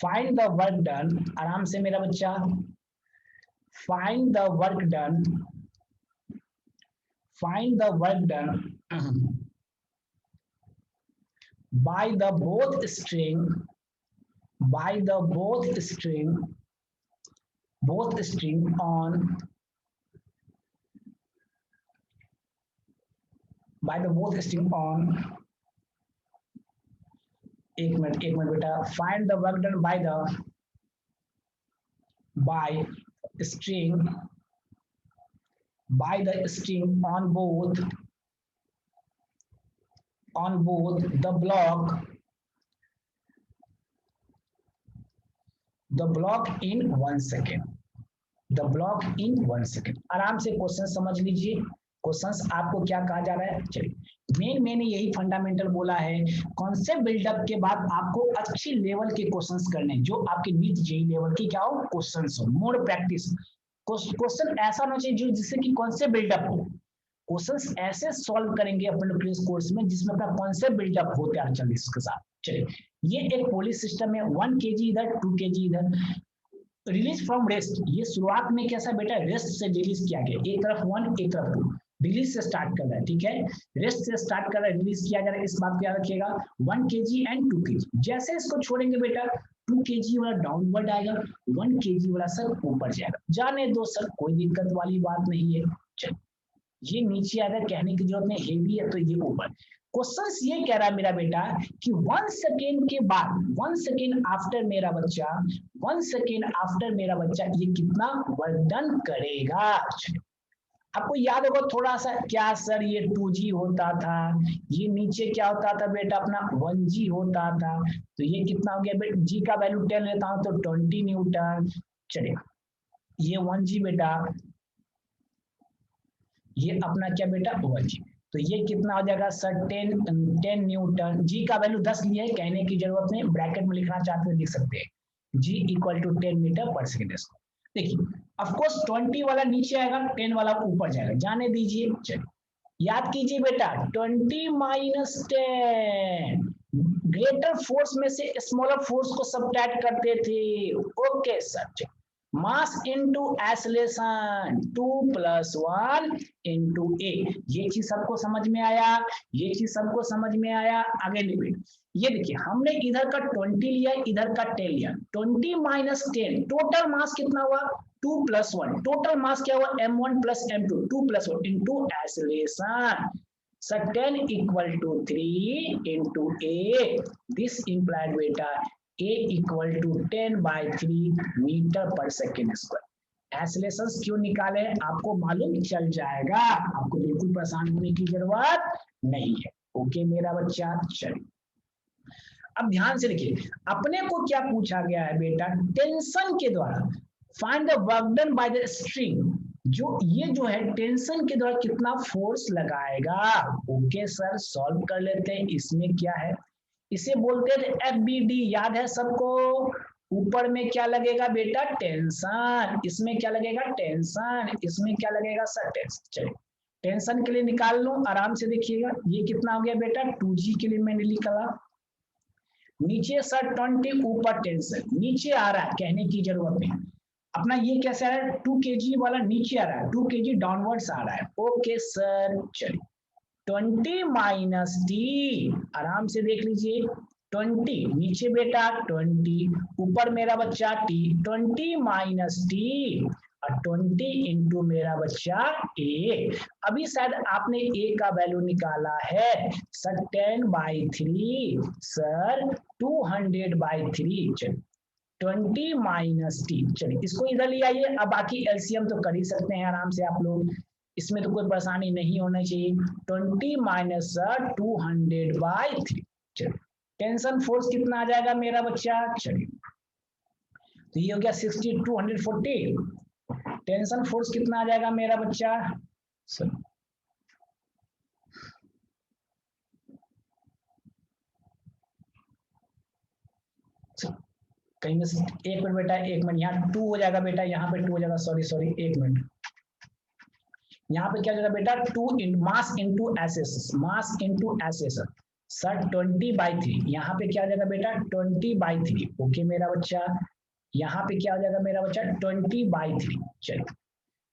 फाइंड द वर्क डन, आराम से मेरा बच्चा, find the work done, find the work done by the both string, by the both string on, by the both string on, एक मिनट बेटा, find the work done by the, by string, by the string on both the block in 1 second, the block in 1 second। आराम से question समझ लीजिए, questions आपको क्या कहा जा रहा है, चलिए मैंने यही फंडामेंटल बोला है। कॉन्सेप्ट बिल्डअप के बाद आपको अच्छी लेवल के क्वेश्चंस करने, जो आपके नीट जेईई लेवल की क्या हो क्वेश्चंस हो, मोर प्रैक्टिस। क्वेश्चन ऐसा होना चाहिए जो जिससे कि कॉन्सेप्ट बिल्डअप हो। क्वेश्चंस ऐसे सॉल्व करेंगे अपने प्रीवियस कोर्स में जिसमें अपना कॉन्सेप्ट बिल्डअप होते हैं चलिए इसके साथ। चलिए ये एक पुलिस सिस्टम है, 1 kg इधर 2 kg इधर। रिलीज फ्रॉम रेस्ट, ये शुरुआत में कैसा बेटा रेस्ट से रिलीज किया गया, एक तरफ 1 एक तरफ 2, रिलीज से स्टार्ट कर रहा है, ठीक है, रेस्ट से स्टार्ट कर रहा है, रिलीज किया जा रहा है, इस बात को याद रखिएगा। 1 kg एंड 2 kg, जैसे इसको छोड़ेंगे बेटा 2 kg वाला डाउनवर्ड आएगा, 1 kg वाला सर ऊपर जाएगा, जाने दो सर कोई दिक्कत वाली बात नहीं है। चलो ये नीचे अगर कहने की जरूरत नहीं, हेवी है तो ये ऊपर। क्वेश्चन ये कह रहा है मेरा बेटा कि 1 सेकेंड के बाद, 1 सेकेंड आफ्टर मेरा बच्चा, 1 सेकेंड आफ्टर मेरा बच्चा ये कितना वर्क डन करेगा। आपको याद होगा थोड़ा सा, क्या सर ये 2G होता था, ये नीचे क्या होता था बेटा अपना 1G होता था, तो ये कितना हो गया बेटा, जी का वैल्यू 10 लेता हूं तो 20 न्यूटन। चलिए ये 1G बेटा, ये अपना क्या बेटा 1G, तो ये कितना हो जाएगा सर 10 न्यूटन। जी का वैल्यू 10 लिया है, कहने की जरूरत नहीं, ब्रैकेट में लिखना चाहते हैं लिख सकते हैं, जी इक्वल टू 10 मीटर पर सेकेंड। देखिए ऑफकोर्स 20 वाला नीचे आएगा, 10 वाला ऊपर जाएगा, जाने दीजिए। चलिए याद कीजिए बेटा 20 माइनस 10, ग्रेटर फोर्स में से स्मॉलर फोर्स को सब्ट्रैक्ट करते थे। Okay sir, mass into acceleration 2 + 1 into A, ये चीज सबको समझ में आया, ये चीज सबको समझ में आया। आगे लिमिट, ये देखिए हमने इधर का 20 लिया, इधर का 10 लिया, 20 माइनस 10, टोटल मास कितना हुआ 2 + 1, टोटल मास क्या हुआ m1 + m2, 2 + 1 into acceleration. So 10 = 3 into A. This implied beta A = 10/3 metre पर सेकेंड स्क्वायर। एक्सेलरेशन क्यों निकाले आपको मालूम चल जाएगा, आपको बिल्कुल परेशान होने की जरूरत नहीं है। ओके मेरा बच्चा, चलिए अब ध्यान से देखिए, अपने को क्या पूछा गया है बेटा, टेंशन के द्वारा find the work done by the string, जो ये जो है टेंशन के द्वारा कितना फोर्स लगाएगा। ओके सर सॉल्व कर लेते हैं, इसमें क्या है, इसे बोलते हैं FBD, याद है सबको, ऊपर में क्या लगेगा बेटा टेंशन, इसमें क्या लगेगा टेंशन, इसमें क्या लगेगा सर टेंशन। चलिए टेंशन के लिए निकाल लो आराम से, देखिएगा ये कितना हो गया बेटा 2G के लिए मैंने लिखा, नीचे सर 20, ऊपर टेंशन, नीचे आ रहा है कहने की जरूरत नहीं, अपना ये कैसे आ रहा है 2 kg वाला नीचे आ रहा है, 2 kg डाउनवर्ड्स आ रहा है। ओके सर चलिए 20 माइनस टी, आराम से देख लीजिए 20 नीचे बेटा 20, ऊपर मेरा बच्चा टी, 20 माइनस टी और 20 इंटू मेरा बच्चा ए। अभी शायद आपने ए का वैल्यू निकाला है सर 10/3 सर 200/3। चलिए 20 माइनस टी, चलिए इसको इधर ले आइए, अब बाकी एलसीएम तो कर ही सकते हैं आराम से आप लोग, इसमें तो कोई परेशानी नहीं होना चाहिए। 20 माइनस 200/3, चलिए टेंशन फोर्स कितना आ जाएगा मेरा बच्चा, चलिए तो ये हो गया 60 240, टेंशन फोर्स कितना आ जाएगा मेरा बच्चा सर, कहीं में एक मिनट बेटा, एक मिनट, यहाँ 2 हो जाएगा बेटा, यहाँ पे 2 हो जाएगा, सॉरी एक मिनट, यहाँ पे क्या हो जाएगा बेटा 2 in mass into SS, mass into SS sir 20/3, यहाँ पे क्या हो जाएगा बेटा 20/3। ओके मेरा बच्चा, यहाँ पे क्या हो जाएगा मेरा बच्चा 20/3। चलिए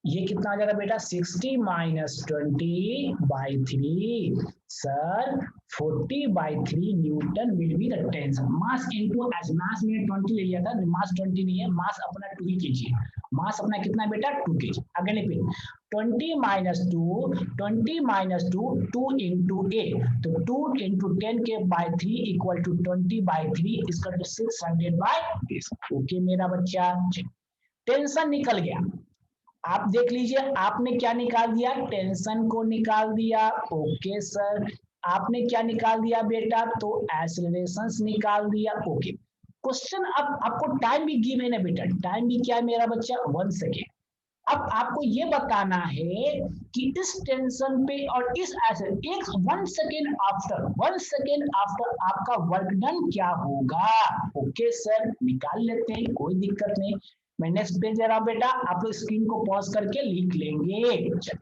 ये कितना आ जाएगा बेटा 60 minus 20/3 sir 40/3 newton will be the tension. Mass into S, mass में 20 ले लिया था, मास 20 नहीं है, मास अपना 2 ही कीजिए, मास अपना कितना बेटा 2 kg। आगे लिखिए 20 माइनस 2, 20 माइनस 2, 2 इंटू ए, तो 2 इंटू 10/3 इक्वल टू 20/3 इसका तो 600/10। ओके मेरा बच्चा, टेंशन निकल गया, आप देख लीजिए आपने क्या निकाल दिया, टेंशन को निकाल दिया। ओके सर, आपने क्या निकाल दिया बेटा, तो एक्सेलरेशन निकाल दिया। ओके क्वेश्चन, अब आपको टाइम भी गिवन है बेटा, टाइम भी क्या है मेरा बच्चा 1 सेकेंड। अब आपको ये बताना है कि इस टेंशन पे और इस ऐसे एक 1 सेकेंड आफ्टर आपका वर्क डन क्या होगा। ओके सर, निकाल लेते हैं, कोई दिक्कत नहीं। मैं नेक्स्ट पेज दे रहा हूं बेटा, आप लोग स्क्रीन को पॉज करके लिख लेंगे। चलो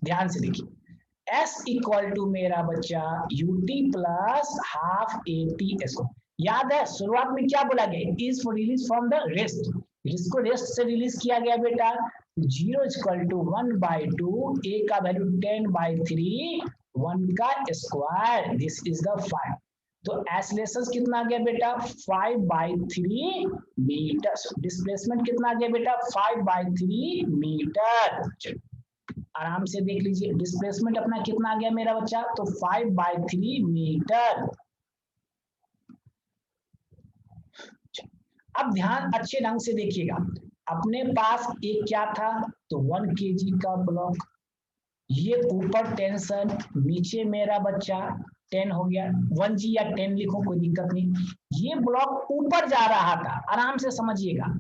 ध्यान से देखिए, S इक्वल टू मेरा बच्चा UT plus half AT square. याद है शुरुआत में क्या बोला गया, is release from the rest, इसको रेस्ट से रिलीज किया गया बेटा। 0 इक्वल टू 1/2, A का वैल्यू 10/3, 1 का स्क्वायर, दिस इज द 5। तो एसलेशन कितना आ गया बेटा 5/3 मीटर। डिस्प्लेसमेंट कितना आ गया बेटा 5/3 मीटर। आराम से देख लीजिए डिस्प्लेसमेंट अपना कितना आ गया मेरा बच्चा, तो 5/3 मीटर। अब ध्यान अच्छे ढंग से देखिएगा, अपने पास एक क्या था, तो 1 kg का ब्लॉक, ये ऊपर टेंशन, नीचे मेरा बच्चा 10 हो गया, 1G या 10 लिखो कोई दिक्कत नहीं। ये ब्लॉक ऊपर जा रहा था, आराम से समझिएगा,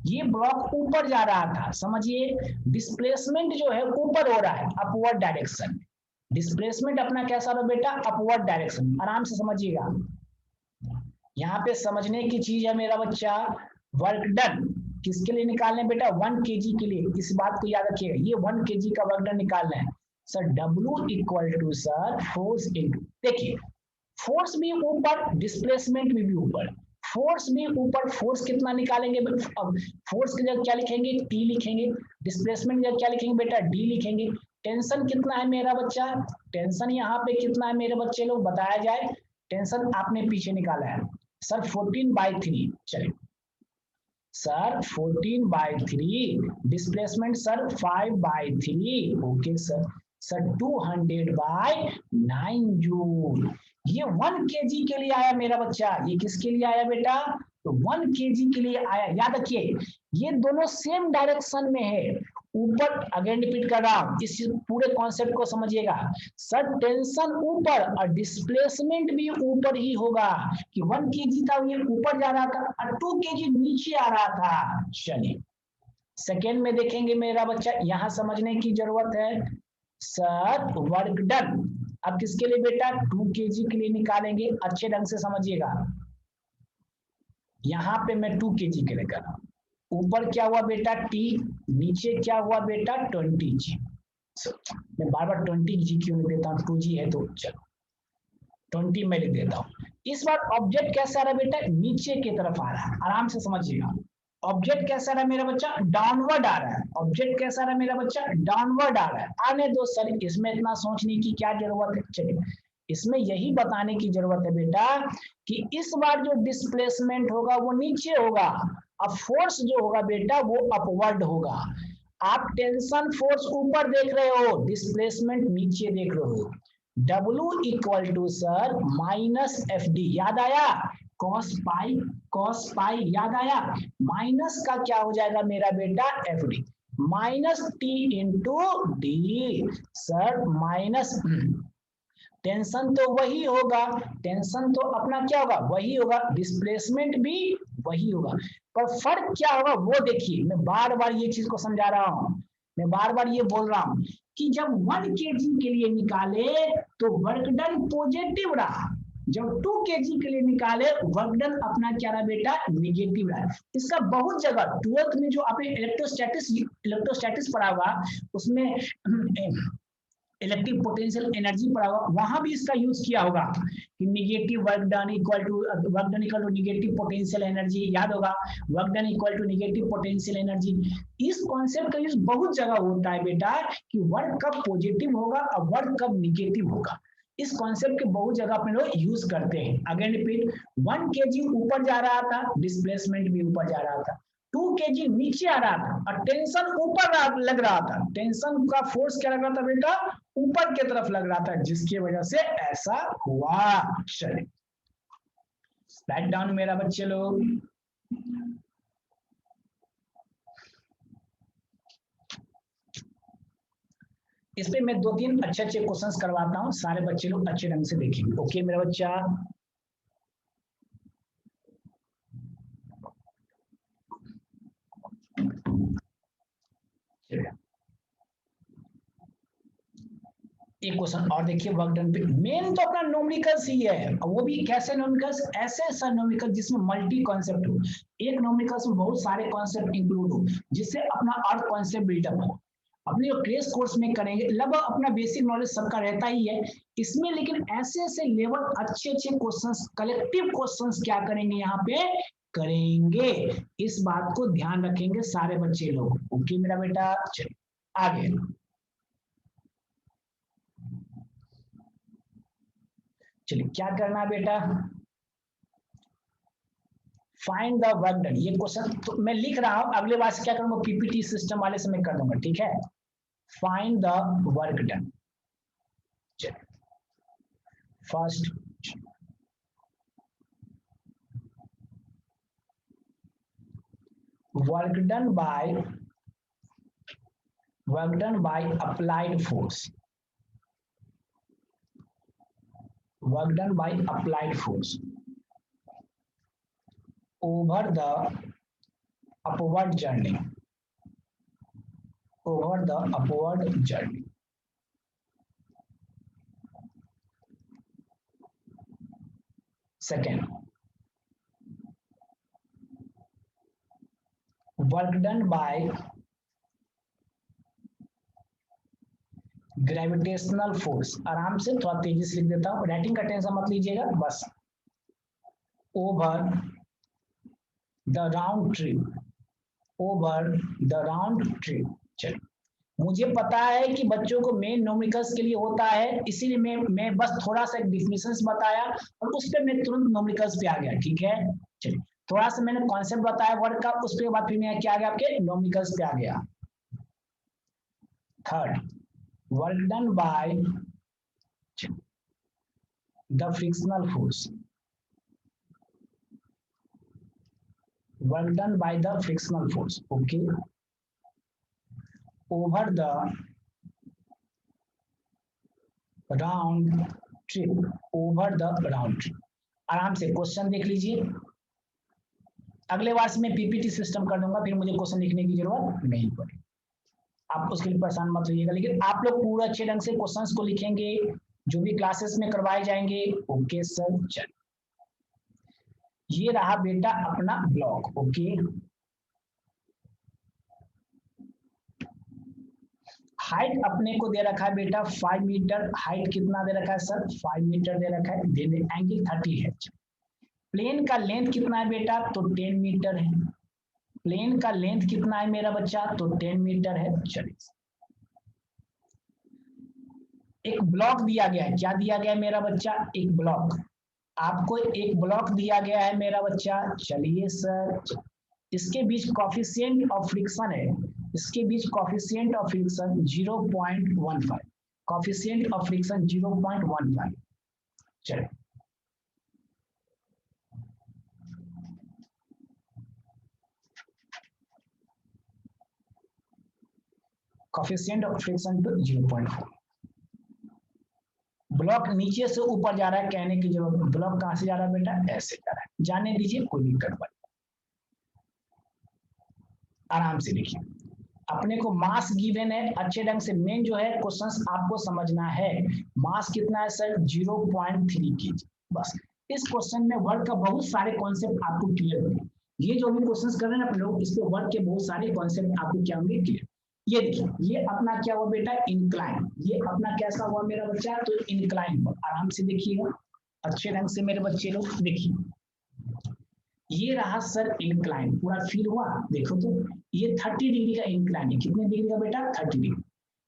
ये ब्लॉक ऊपर जा रहा था, समझिए डिस्प्लेसमेंट जो है ऊपर हो रहा है, अपवर्ड डायरेक्शन। डिस्प्लेसमेंट अपना कैसा रहा बेटा, अपवर्ड डायरेक्शन, आराम से समझिएगा। यहाँ पे समझने की चीज है मेरा बच्चा, वर्क डन किसके लिए निकालने बेटा 1 kg के लिए, इस बात को याद रखिएगा, ये 1 kg का वर्क डन निकालना है sir. W equal to sir force into, देखिए फोर्स भी ऊपर, डिस्प्लेसमेंट भी ऊपर, फोर्स भी ऊपर, फोर्स कितना निकालेंगे, अब फोर्स की जगह क्या लिखेंगे T लिखेंगे, डिस्प्लेसमेंट की जगह क्या लिखेंगे बेटा D लिखेंगे। टेंशन कितना है मेरा बच्चा, टेंशन यहाँ पे कितना है मेरे बच्चे लोग बताया जाए, टेंशन आपने पीछे निकाला है सर 14/3, चलिए sir 14/3, displacement sir 5/3, okay sir. Sir 200/9 joule, ये 1 kg के लिए आया मेरा बच्चा, ये किसके लिए आया बेटा, तो 1 kg के लिए आया। याद रखिए ये दोनों सेम डायरेक्शन में है, ऊपर, अगेन रिपीट कर रहा हूं, इस पूरे कॉन्सेप्ट को समझिएगा। सर टेंशन ऊपर और डिस्प्लेसमेंट भी ऊपर ही होगा, कि 1 kg था ये ऊपर जा रहा था और 2 kg नीचे आ रहा था। चलिए सेकेंड में देखेंगे मेरा बच्चा, यहां समझने की जरूरत है सर वर्क डन, अब किसके लिए बेटा 2 kg के लिए निकालेंगे, अच्छे ढंग से समझिएगा। यहां पे मैं 2 kg के लिए कर रहा हूं, ऊपर क्या हुआ बेटा T, नीचे क्या हुआ बेटा 20G। मैं बार बार 20G क्यों नहीं देता हूँ, 2G है तो चलो 20 मैं लिख देता हूँ। इस बार ऑब्जेक्ट कैसा रहा बेटा, नीचे की तरफ आ रहा है, आराम से समझिएगा। ऑब्जेक्ट कैसा रहा मेरा बच्चा, डाउनवर्ड आ रहा है, ऑब्जेक्ट कैसा रहा मेरा बच्चा, डाउनवर्ड आ रहा है। आने दो सर, इसमें इतना सोचने की क्या जरूरत है, चलिए इसमें यही बताने की जरूरत है बेटा कि इस बार जो डिस्प्लेसमेंट होगा वो नीचे होगा, अब फोर्स जो होगा बेटा वो अपवर्ड होगा। आप टेंशन फोर्स ऊपर देख रहे हो, डिस्प्लेसमेंट नीचे देख रहे हो। W equal to sir -FD, याद आया, कॉस पाई याद आया, माइनस का क्या हो जाएगा मेरा बेटा FD, -T into D. Sir minus tension तो वही होगा, टेंशन तो अपना क्या होगा वही होगा, डिस्प्लेसमेंट भी वही होगा, पर फर्क क्या होगा वो देखिए। मैं बार बार ये चीज को समझा रहा हूं, मैं बार बार ये बोल रहा हूं कि जब 1 kg के लिए निकाले तो वर्क डन पॉजिटिव रहा, जब 2 kg के लिए निकाले वर्क डन अपना क्या रहा बेटा निगेटिव रहा। इसका बहुत जगह 12th में जो आपने इलेक्ट्रोस्टैटिक्स पढ़ा होगा उसमें इलेक्ट्रिक पोटेंशियल एनर्जी पढ़ा होगा, वहां भी इसका यूज किया होगा कि negative work done equal to negative potential energy, याद होगा work done equal to negative potential energy. इस कॉन्सेप्ट का यूज बहुत जगह होता है बेटा कि वर्क कब पॉजिटिव होगा और वर्क कब निगेटिव होगा, इस कॉन्सेप्ट के बहुत जगह अपने लोग यूज करते हैं। अगेन रिपीट, 1 kg ऊपर जा रहा था, डिस्प्लेसमेंट भी ऊपर जा रहा था, 2 kg नीचे आ रहा था और टेंशन ऊपर लग रहा था, टेंशन का फोर्स क्या लग रहा था बेटा ऊपर की तरफ लग रहा था, जिसकी वजह से ऐसा हुआ। चलिए राइट डाउन मेरा बच्चे लोग। इस पे मैं 2-3 अच्छे क्वेश्चंस करवाता हूं, सारे बच्चे लोग अच्छे ढंग से देखेंगे। ओके मेरा बच्चा, चलिए एक क्वेश्चन और देखिए, वर्क डन पे मेन तो अपना न्यूमेरिकल्स ही है, वो भी कैसे न्यूमेरिकल्स, ऐसे ऐसा न्यूमेरिकल जिसमें मल्टी कॉन्सेप्ट हो, एक न्यूमेरिकल्स में बहुत सारे कॉन्सेप्ट इंक्लूड हो, जिससे अपना अर्थ कॉन्सेप्ट बिल्डअप हो। अपने जो क्रेश कोर्स में करेंगे लगभग अपना बेसिक नॉलेज सबका रहता ही है इसमें, लेकिन ऐसे ऐसे लेवल अच्छे अच्छे क्वेश्चंस, कलेक्टिव क्वेश्चंस क्या करेंगे यहाँ पे करेंगे, इस बात को ध्यान रखेंगे सारे बच्चे लोग। ओके मेरा बेटा, चलिए आगे। चलिए क्या करना है बेटा, फाइंड द वर्क डन, ये क्वेश्चन तो मैं लिख रहा हूं, अगले बार से क्या करूंगा पीपीटी सिस्टम वाले से मैं कर दूंगा, ठीक है। Find the work done, first work done by applied force, work done by applied force over the upward journey, over the upward journey. Second, work done by gravitational force, आराम से थोड़ा तेजी से लिख देता हूं, राइटिंग का टेंशन मत लीजिएगा बस, over the round trip, over the round trip. चलिए मुझे पता है कि बच्चों को मेन न्यूमेरिकल्स के लिए होता है, इसीलिए मैं बस थोड़ा सा एक डिफिनेशंस बताया और उस पर मैं तुरंत न्यूमेरिकल्स पे आ गया, ठीक है। चलिए थोड़ा सा मैंने कॉन्सेप्ट बताया वर्ड का, उसके बाद फिर मैं क्या आ गया आपके न्यूमेरिकल्स पे आ गया। Third, work done by the frictional force, work done by the frictional force, okay, over the round trip, over the round trip। आराम से क्वेश्चन देख लीजिए, अगले बार से मैं पीपीटी सिस्टम कर दूंगा, फिर मुझे क्वेश्चन लिखने की जरूरत नहीं पड़ेगी, आप उसके लिए परेशान मत होइएगा, लेकिन आप लोग पूरा अच्छे ढंग से क्वेश्चंस को लिखेंगे जो भी क्लासेस में करवाए जाएंगे। ओके सर, चल ये रहा बेटा अपना ब्लॉक, ओके। हाइट अपने को दे रखा है बेटा 5 मीटर, हाइट कितना दे रखा है सर 5 मीटर दे रखा है, एंगल 30 है। प्लेन का लेंथ कितना है बेटा, तो 10 मीटर है, प्लेन का लेंथ कितना है मेरा बच्चा, तो 10 मीटर है। चलिए एक ब्लॉक दिया गया है, क्या दिया गया है मेरा बच्चा, एक ब्लॉक, आपको एक ब्लॉक दिया गया है मेरा बच्चा। चलिए सर इसके बीच कॉफिशिएंट ऑफ फ्रिक्शन है, इसके बीच coefficient of friction 0.15, coefficient of friction 0.15। चलिए coefficient of friction to 0.4। Block नीचे से ऊपर जा रहा है, कहने की जरूरत, ब्लॉक कहां से जा रहा है बेटा, ऐसे जा रहा है, जाने दीजिए कोई दिक्कत नहीं, आराम से लिखिए। अपने को मास गिवन है, अच्छे ढंग से मेन जो है क्वेश्चंस आपको समझना है। मास कितना है सर 0.3 kg, बस इस क्वेश्चन में वर्क का बहुत सारे कॉन्सेप्ट आपको क्लियर होंगे, ये जो भी क्वेश्चंस कर रहे हैं अपने लोग, इस पे वर्क के बहुत सारे कॉन्सेप्ट आपको क्या होंगे क्लियर। ये देखिए ये अपना क्या हुआ बेटा इंक्लाइन, ये अपना कैसा हुआ मेरा बच्चा, तो इंक्लाइन हुआ, आराम से देखिएगा अच्छे ढंग से मेरे बच्चे लोग देखिए, ये रहा सर इंक्लाइन, पूरा फील हुआ, देखो तो ये 30 डिग्री का इंक्लाइन है, कितने डिग्री का बेटा 30 डिग्री,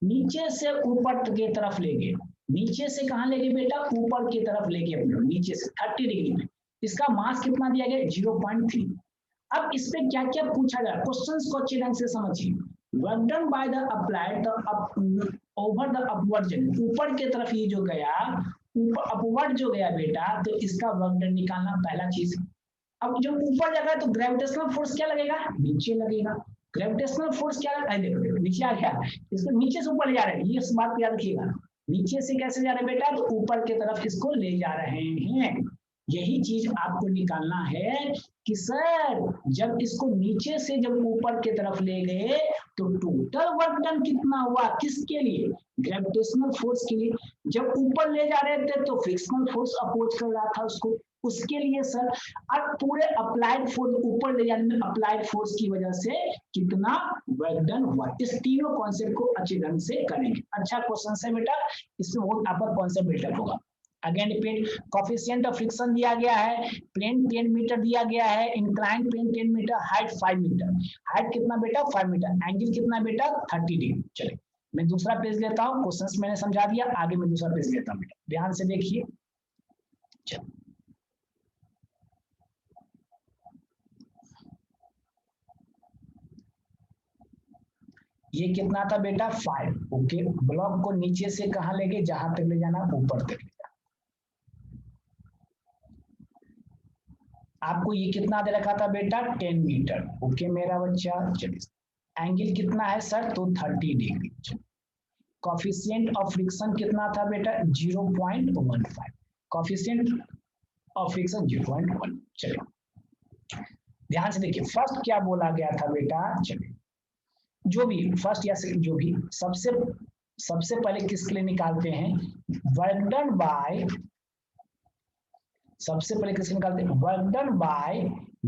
नीचे से ऊपर की तरफ ले गए, नीचे से कहां ले गए बेटा, ऊपर की तरफ ले गए अपने नीचे से 30 डिग्री में, इसका मास कितना दिया गया 0.3। अब इस पे क्या क्या पूछा गया, क्वेश्चंस को अच्छे ढंग से समझिए। Work done by the applied over the upward journey, ऊपर की तरफ ये जो गया, ऊपर अपवर्ड जो गया बेटा, तो इसका वर्क डन निकालना पहला चीज। अब जब ऊपर जा रहा है तो ग्रेविटेशनल फोर्स क्या लगेगा, नीचे लगेगा, ग्रेविटेशनल फोर्स क्या लगेगा, देखो नीचे आ गया, इसको नीचे से ऊपर ले जा रहे हैं, ये इस बात को याद रखिएगा, नीचे से कैसे जा रहे हैं बेटा, तो ऊपर की तरफ इसको ले जा रहे हैं। यही चीज आपको निकालना है कि सर जब इसको नीचे से जब ऊपर की तरफ ले गए तो टोटल वर्क डन कितना हुआ, किसके लिए, ग्रेविटेशनल फोर्स के लिए। जब ऊपर ले जा रहे थे तो फ्रिक्शनल फोर्स अपोज कर रहा था उसको, उसके लिए सर। अब पूरे अप्लाइड फोर्स ऊपर ले जाने में अप्लाइड फोर्स की वजह से कितना वर्क डन हुआ। इस तीनों कॉन्सेप्ट को अच्छे ढंग से करेंगे। अच्छा क्वेश्चन है बेटा, इसमें बहुत अपर कॉन्सेप्ट बिल्डअप होगा। Again repeat, coefficient of friction दिया गया है, प्लेन 10 मीटर दिया गया है, inclined plane 10 metre, height 5 metre. Height कितना बेटा, 5 मीटर। एंगल कितना बेटा, 30 डिग्री। चलिए मैं दूसरा पेज लेता हूँ, क्वेश्चंस मैंने समझा दिया, आगे मैं दूसरा पेज लेता हूँ बेटा, ध्यान से देखिए। चलो ये कितना था बेटा, 5। ओके, ब्लॉक को नीचे से कहां लेके, जहां तक ले जाना, ऊपर तक ले जाना। आपको ये कितना दे रखा था बेटा, 10 मीटर। ओके मेरा बच्चा, चलिए एंगल कितना है सर, तो 30 डिग्री। कॉफिशिएंट ऑफ फ्रिक्शन कितना था बेटा, 0.15। Coefficient of friction 0.1। चलिए ध्यान से देखिए, फर्स्ट क्या बोला गया था बेटा। चलिए जो भी फर्स्ट या जो भी, सबसे सबसे पहले किसके लिए निकालते हैं, वर्क डन बाय, सबसे पहले किसके निकालते हैं, work done by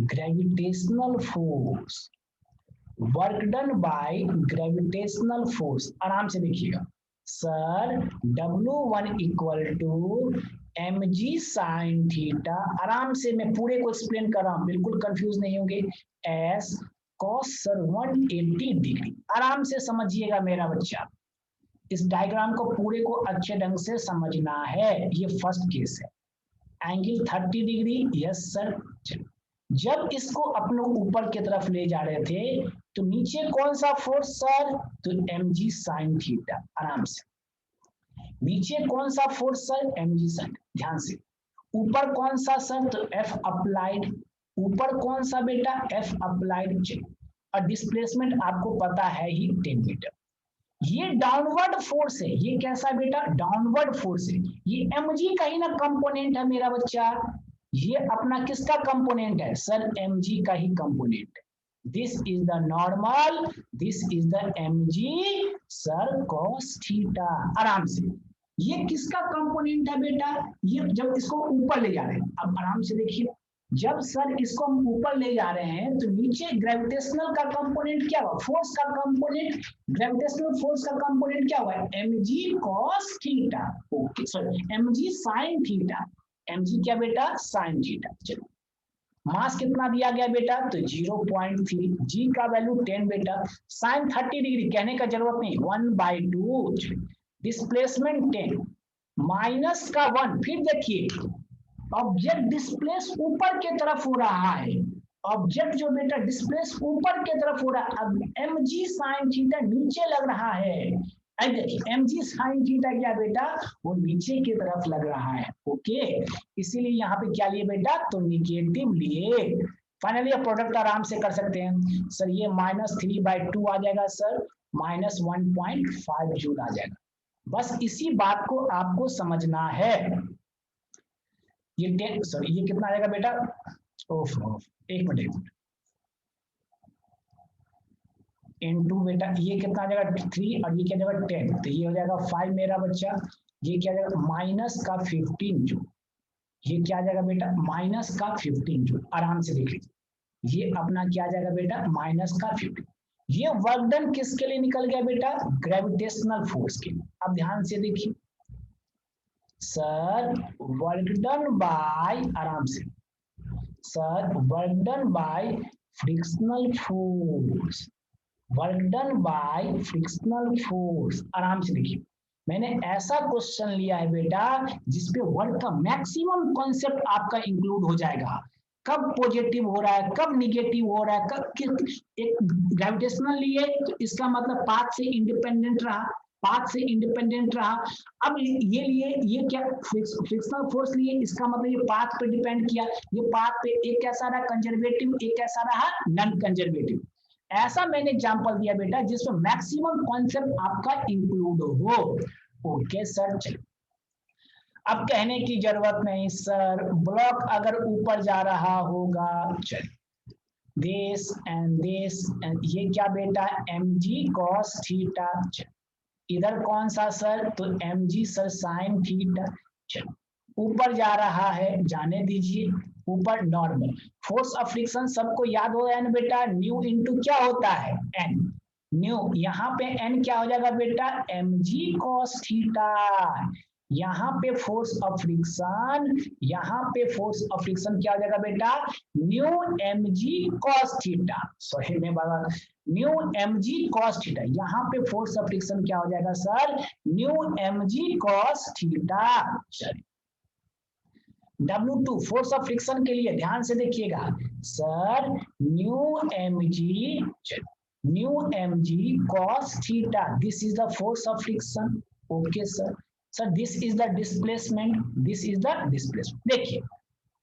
gravitational force. Work done by gravitational force, आराम से देखिएगा sir, W1 equal to mg sine theta. आराम से मैं पूरे को एक्सप्लेन कर रहा हूं, बिल्कुल कंफ्यूज नहीं होंगे। S cos sir 180 degree. आराम से समझिएगा मेरा बच्चा, इस डायग्राम को पूरे को अच्छे ढंग से समझना है। ये फर्स्ट केस है, एंगल 30 डिग्री, यस सर। जब इसको अपने ऊपर की तरफ ले जा रहे थे तो नीचे कौन सा फोर्स सर, तो mg साइन थीटा। आराम से नीचे कौन सा फोर्स सर, mg साइन। ध्यान से ऊपर कौन सा सर, तो F अप्लाइड। ऊपर कौन सा बेटा, F अप्लाइड। और डिस्प्लेसमेंट आपको पता है ही 10 मीटर। ये डाउनवर्ड फोर्स है, ये कैसा बेटा, डाउनवर्ड फोर्स है। ये mg का ही ना कंपोनेंट है मेरा बच्चा, ये अपना किसका कंपोनेंट है सर, mg का ही कंपोनेंट है। This is the normal, this is the mg sir cos theta. आराम से ये किसका कंपोनेंट है बेटा, ये जब इसको ऊपर ले जा रहे हैं। अब आराम से देखिए, जब सर इसको हम ऊपर ले जा रहे हैं तो नीचे ग्रेविटेशनल का कंपोनेंट क्या हुआ, फोर्स का कंपोनेंट, ग्रेविटेशनल फोर्स का कंपोनेंट क्या हुआ, mg cos theta. Okay sorry, mg sin theta. mg क्या बेटा, sin थीटा। चलो मास कितना दिया गया बेटा, तो 0.3। g का वैल्यू 10 बेटा। sin 30 डिग्री कहने का जरूरत नहीं, 1/2। डिस्प्लेसमेंट 10 माइनस का 1। फिर देखिए ऑब्जेक्ट डिस्प्लेस ऊपर की तरफ हो रहा है, ऑब्जेक्ट जो बेटा डिस्प्लेस ऊपर की तरफ हो रहा है। अब mg sin थीटा नीचे लग रहा है, देखिए mg sin थीटा क्या बेटा, वो नीचे की तरफ लग रहा है। ओके, इसीलिए यहाँ पे क्या लिए बेटा, तो निगेटिव लिए। फाइनली प्रोडक्ट आराम से कर सकते हैं सर, ये -3/2 आ जाएगा सर, -1.5 जूल आ जाएगा। बस इसी बात को आपको समझना है। ये 10 सॉरी ये कितना आ जाएगा बेटा, एक मिनट, इनटू बेटा ये कितना आ जाएगा 3 और ये क्या जाएगा 10, तो ये हो जाएगा 5 मेरा बच्चा। ये क्या जाएगा माइनस का 15 जूल। ये क्या जाएगा बेटा, माइनस का 15 जूल। आराम से देख लीजिए, ये अपना क्या जाएगा बेटा, माइनस का 15। ये वर्क डन किसके लिए निकल गया बेटा, ग्रेविटेशनल फोर्स के लिए। अब ध्यान से देखिए सर, वर्क डन बाय, आराम से sir, work done bye frictional force, work done bye frictional force. आराम से देखिए, मैंने ऐसा क्वेश्चन लिया है बेटा जिसपे वर्क का मैक्सिमम कॉन्सेप्ट आपका इंक्लूड हो जाएगा। कब पॉजिटिव हो रहा है, कब निगेटिव हो रहा है, कब एक ग्रेविटेशनल लिए तो इसका मतलब पाथ से इंडिपेंडेंट रहा, पाथ से इंडिपेंडेंट रहा। अब ये लिए, ये क्या फ्रिक्शनल फोर्स लिए, इसका मतलब ये पाथ पे डिपेंड किया। ये पाथ पे एक कैसा रहा, कंजर्वेटिव, एक कैसा रहा, नॉन कंजर्वेटिव। ऐसा मैंने एग्जांपल दिया बेटा जिसमें मैक्सिमम कॉन्सेप्ट आपका इंक्लूड हो। ओके सर, चलो अब कहने की जरूरत नहीं सर, ब्लॉक अगर ऊपर जा रहा होगा, चलिए दिस एंड दिस, ये क्या बेटा mg cos थीटा। इधर कौन सा सर, तो mg सर साइन थीटा। ऊपर जा रहा है, जाने दीजिए, ऊपर नॉर्मल। फोर्स ऑफ फ्रिक्शन सबको याद हो गया ना बेटा, न्यू इंटू क्या होता है एन। न्यू यहाँ पे एन क्या हो जाएगा बेटा, mg cos थीटा। यहाँ पे फोर्स ऑफ फ्रिक्शन, यहाँ पे फोर्स ऑफ फ्रिक्शन क्या हो जाएगा बेटा, न्यू mg cos थीटा। सही में बाबा, न्यू mg cos थीटा। यहाँ पे फोर्स ऑफ फ्रिक्शन क्या हो जाएगा sir, new mg cos theta. चलिए W2 फोर्स ऑफ फ्रिक्शन के लिए ध्यान से देखिएगा sir, new mg cos theta, this is the force of friction. Okay sir, sir this is the displacement, this is the displacement. देखिए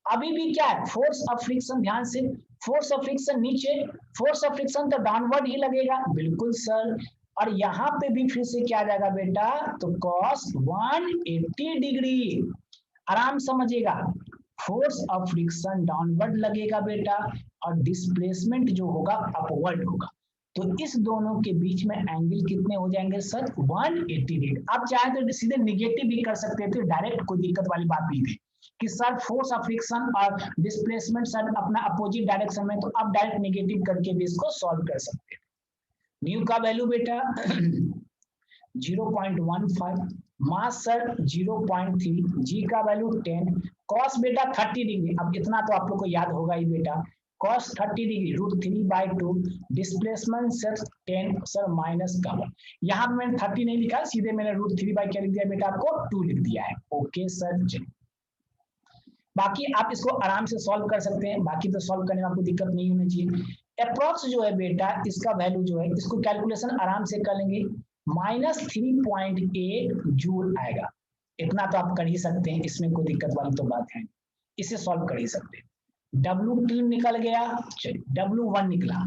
अभी भी क्या है, फोर्स ऑफ फ्रिक्शन, ध्यान से, फोर्स ऑफ फ्रिक्शन नीचे, फोर्स ऑफ फ्रिक्शन तो downward ही लगेगा, बिल्कुल सर। और यहाँ पे भी फिर से क्या आ जाएगा बेटा, तो cos 180 डिग्री। आराम समझिएगा, फोर्स ऑफ फ्रिक्शन डाउनवर्ड लगेगा बेटा, और डिस्प्लेसमेंट जो होगा अपवर्ड होगा। तो इस दोनों के बीच में एंगल कितने हो जाएंगे सर, 180 डिग्री। आप चाहे तो सीधे निगेटिव भी कर सकते थे, डायरेक्ट कोई दिक्कत वाली बात नहीं थी कि सर फोर्स ऑफ फ्रिक्शन और डिस्प्लेसमेंट सर अपना अपोजिट डायरेक्शन में, तो आप डायरेक्ट निगेटिव करके भी इसको सॉल्व कर सकते हैं। न्यू का वैल्यू बेटा 0.15, मास सर 0.3, जी का वैल्यू 10, कॉस बेटा 30 डिग्री। अब इतना तो आप लोग को याद होगा ही बेटा, cos 30 degree √3/2, displacement sir 10 sir minus का 1। यहाँ पे मैंने 30 नहीं लिखा, सीधे मैंने √3 क्या लिख दिया बेटा, आपको 2 लिख दिया है। ओके सर, चलिए बाकी आप इसको आराम से सॉल्व कर सकते हैं, बाकी तो सॉल्व करने में आपको दिक्कत नहीं होनी चाहिए। अप्रॉक्स जो है बेटा इसका वैल्यू जो है, इसको कैलकुलेशन आराम से कर लेंगे, -3.8 जूल आएगा। इतना तो आप कर ही सकते हैं, इसमें कोई दिक्कत वाली तो बात है, इसे सॉल्व कर ही सकते हैं। W2 निकल गया, चलिए W1 निकला।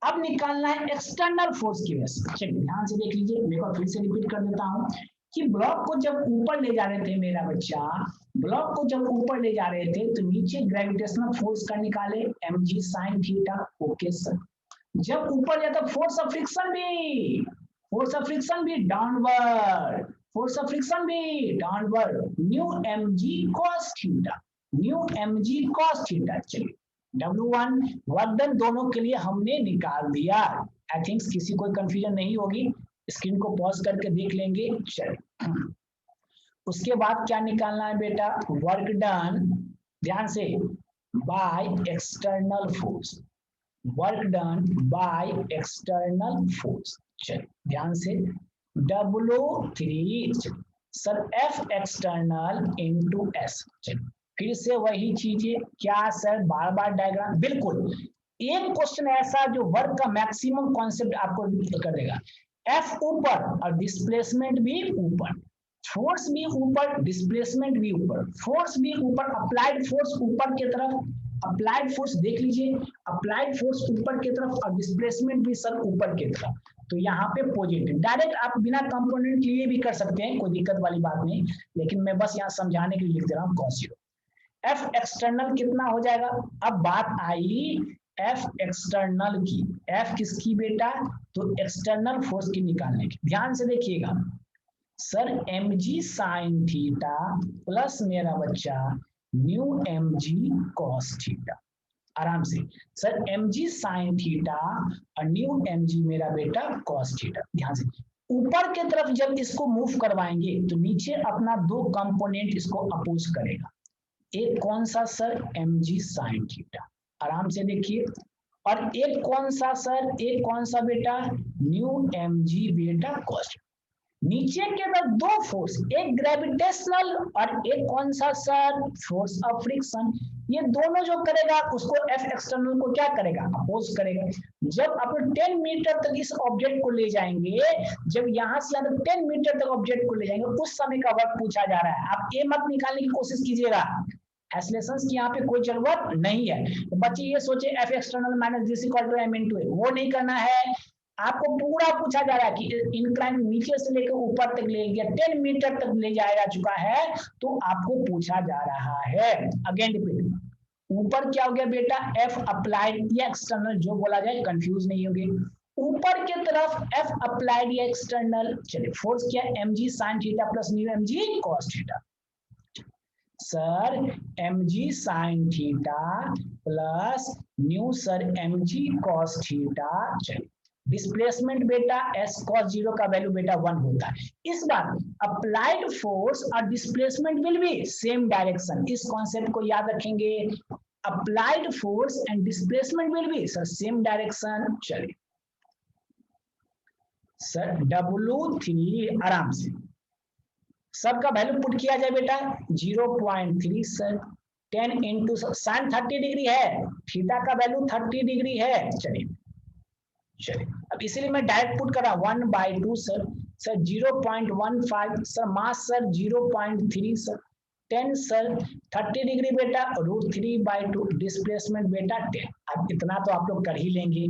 अब निकालना है एक्सटर्नल फोर्स की वजह से। चलिए ध्यान से देख लीजिए, मैं फिर से रिपीट कर देता हूं कि ब्लॉक को जब ऊपर ले जा रहे थे मेरा बच्चा, ब्लॉक को जब ऊपर ले जा रहे थे तो नीचे ग्रेविटेशनल फोर्स का निकाले mg sin theta. Okay sir, जब ऊपर जाता फोर्स ऑफ फ्रिक्शन भी, फोर्स ऑफ फ्रिक्शन भी डाउनवर्ड, फोर्स ऑफ फ्रिक्शन भी downward, new mg cos theta, new mg cos theta. चलिए W1 वर्क डन दोनों के लिए हमने निकाल दिया। आई थिंक किसी कोई कंफ्यूजन नहीं होगी, स्क्रीन को पॉज करके देख लेंगे। चलिए उसके बाद क्या निकालना है बेटा, वर्क डन, ध्यान से, by external force, work done by external force. चलिए ध्यान से, W3 sir F external into S। चलिए फिर से वही चीजें, क्या सर बार बार डायग्राम, बिल्कुल एक क्वेश्चन ऐसा जो वर्क का मैक्सिमम कॉन्सेप्ट आपको कर देगा। F ऊपर और डिस्प्लेसमेंट भी ऊपर, फोर्स भी ऊपर, डिस्प्लेसमेंट भी ऊपर, फोर्स भी ऊपर, अप्लाइड फोर्स ऊपर की तरफ, अप्लाइड फोर्स देख लीजिए, अप्लाइड फोर्स ऊपर की तरफ और डिस्प्लेसमेंट भी सर ऊपर की तरफ। तो यहाँ पे पॉजिटिव, डायरेक्ट आप बिना कंपोनेंट लिए भी कर सकते हैं, कोई दिक्कत वाली बात नहीं, लेकिन मैं बस यहाँ समझाने के लिए लिख दे रहा हूँ cos 0। F एक्सटर्नल कितना हो जाएगा, अब बात आई F एक्सटर्नल की, F किसकी बेटा, तो एक्सटर्नल फोर्स की निकालने की। ध्यान से देखिएगा sir, mg sin theta plus मेरा बच्चा न्यू mg cos थीटा। आराम से सर, mg sin थीटा और न्यू mg मेरा बेटा cos थीटा। ध्यान से ऊपर के तरफ जब इसको मूव करवाएंगे तो नीचे अपना दो कंपोनेंट इसको अपोज करेगा। एक कौन सा सर, mg sin थीटा, आराम से देखिए, और एक कौन सा सर, एक कौन सा बेटा, न्यू mg बेटा cos। नीचे के अंदर दो फोर्स, एक ग्रेविटेशनल और एक कौन सा सर, फोर्स ऑफ फ्रिक्शन। ये दोनों जो करेगा उसको F एक्सटर्नल को क्या करेगा, अपोज करेगा। जब आप 10 मीटर तक इस ऑब्जेक्ट को ले जाएंगे, जब यहां से 10 मीटर तक ऑब्जेक्ट को ले जाएंगे, उस समय का वर्क पूछा जा रहा है। आप ए मत निकालने की कोशिश कीजिएगा, एसलेशंस की यहाँ पे कोई जरूरत नहीं है। तो बच्चे ये सोचे F external minus this equal to m into A, वो नहीं करना है। आपको पूरा पूछा जा रहा है कि इंक्लाइन नीचे से लेकर ऊपर तक ले गया, 10 मीटर तक ले जाया जा चुका है, तो आपको पूछा जा रहा है। अगेन रिपीट, ऊपर क्या हो गया बेटा, एफ अप्लाइड या एक्सटर्नल जो बोला जाए, कंफ्यूज नहीं होगे। ऊपर की तरफ एफ अप्लाइड या एक्सटर्नल, चलिए फोर्स क्या, mg sin theta plus new mg cos theta. Sir mg sin theta plus new sir mg cos theta. चलिए डिस्प्लेसमेंट बेटा s cos 0 का वैल्यू बेटा 1 होता है। इस बार अप्लाइड फोर्स और displacement will be same direction, इस कॉन्सेप्ट को याद रखेंगे। Applied force and displacement will be sir same direction. चलिए सर W3 आराम से सबका वैल्यू पुट किया जाए बेटा, 0.3 सर 10 इंटू साइन 30 डिग्री है, थीटा का वैल्यू 30 डिग्री है। चलिए अब इसीलिए मैं डायरेक्ट पुट कर रहा 1/2 सर 0.15 सर मास सर 0.3 सर 10 सर 30 डिग्री बेटा √3/2 डिस्प्लेसमेंट बेटा 10। अब इतना तो आप लोग कर ही लेंगे,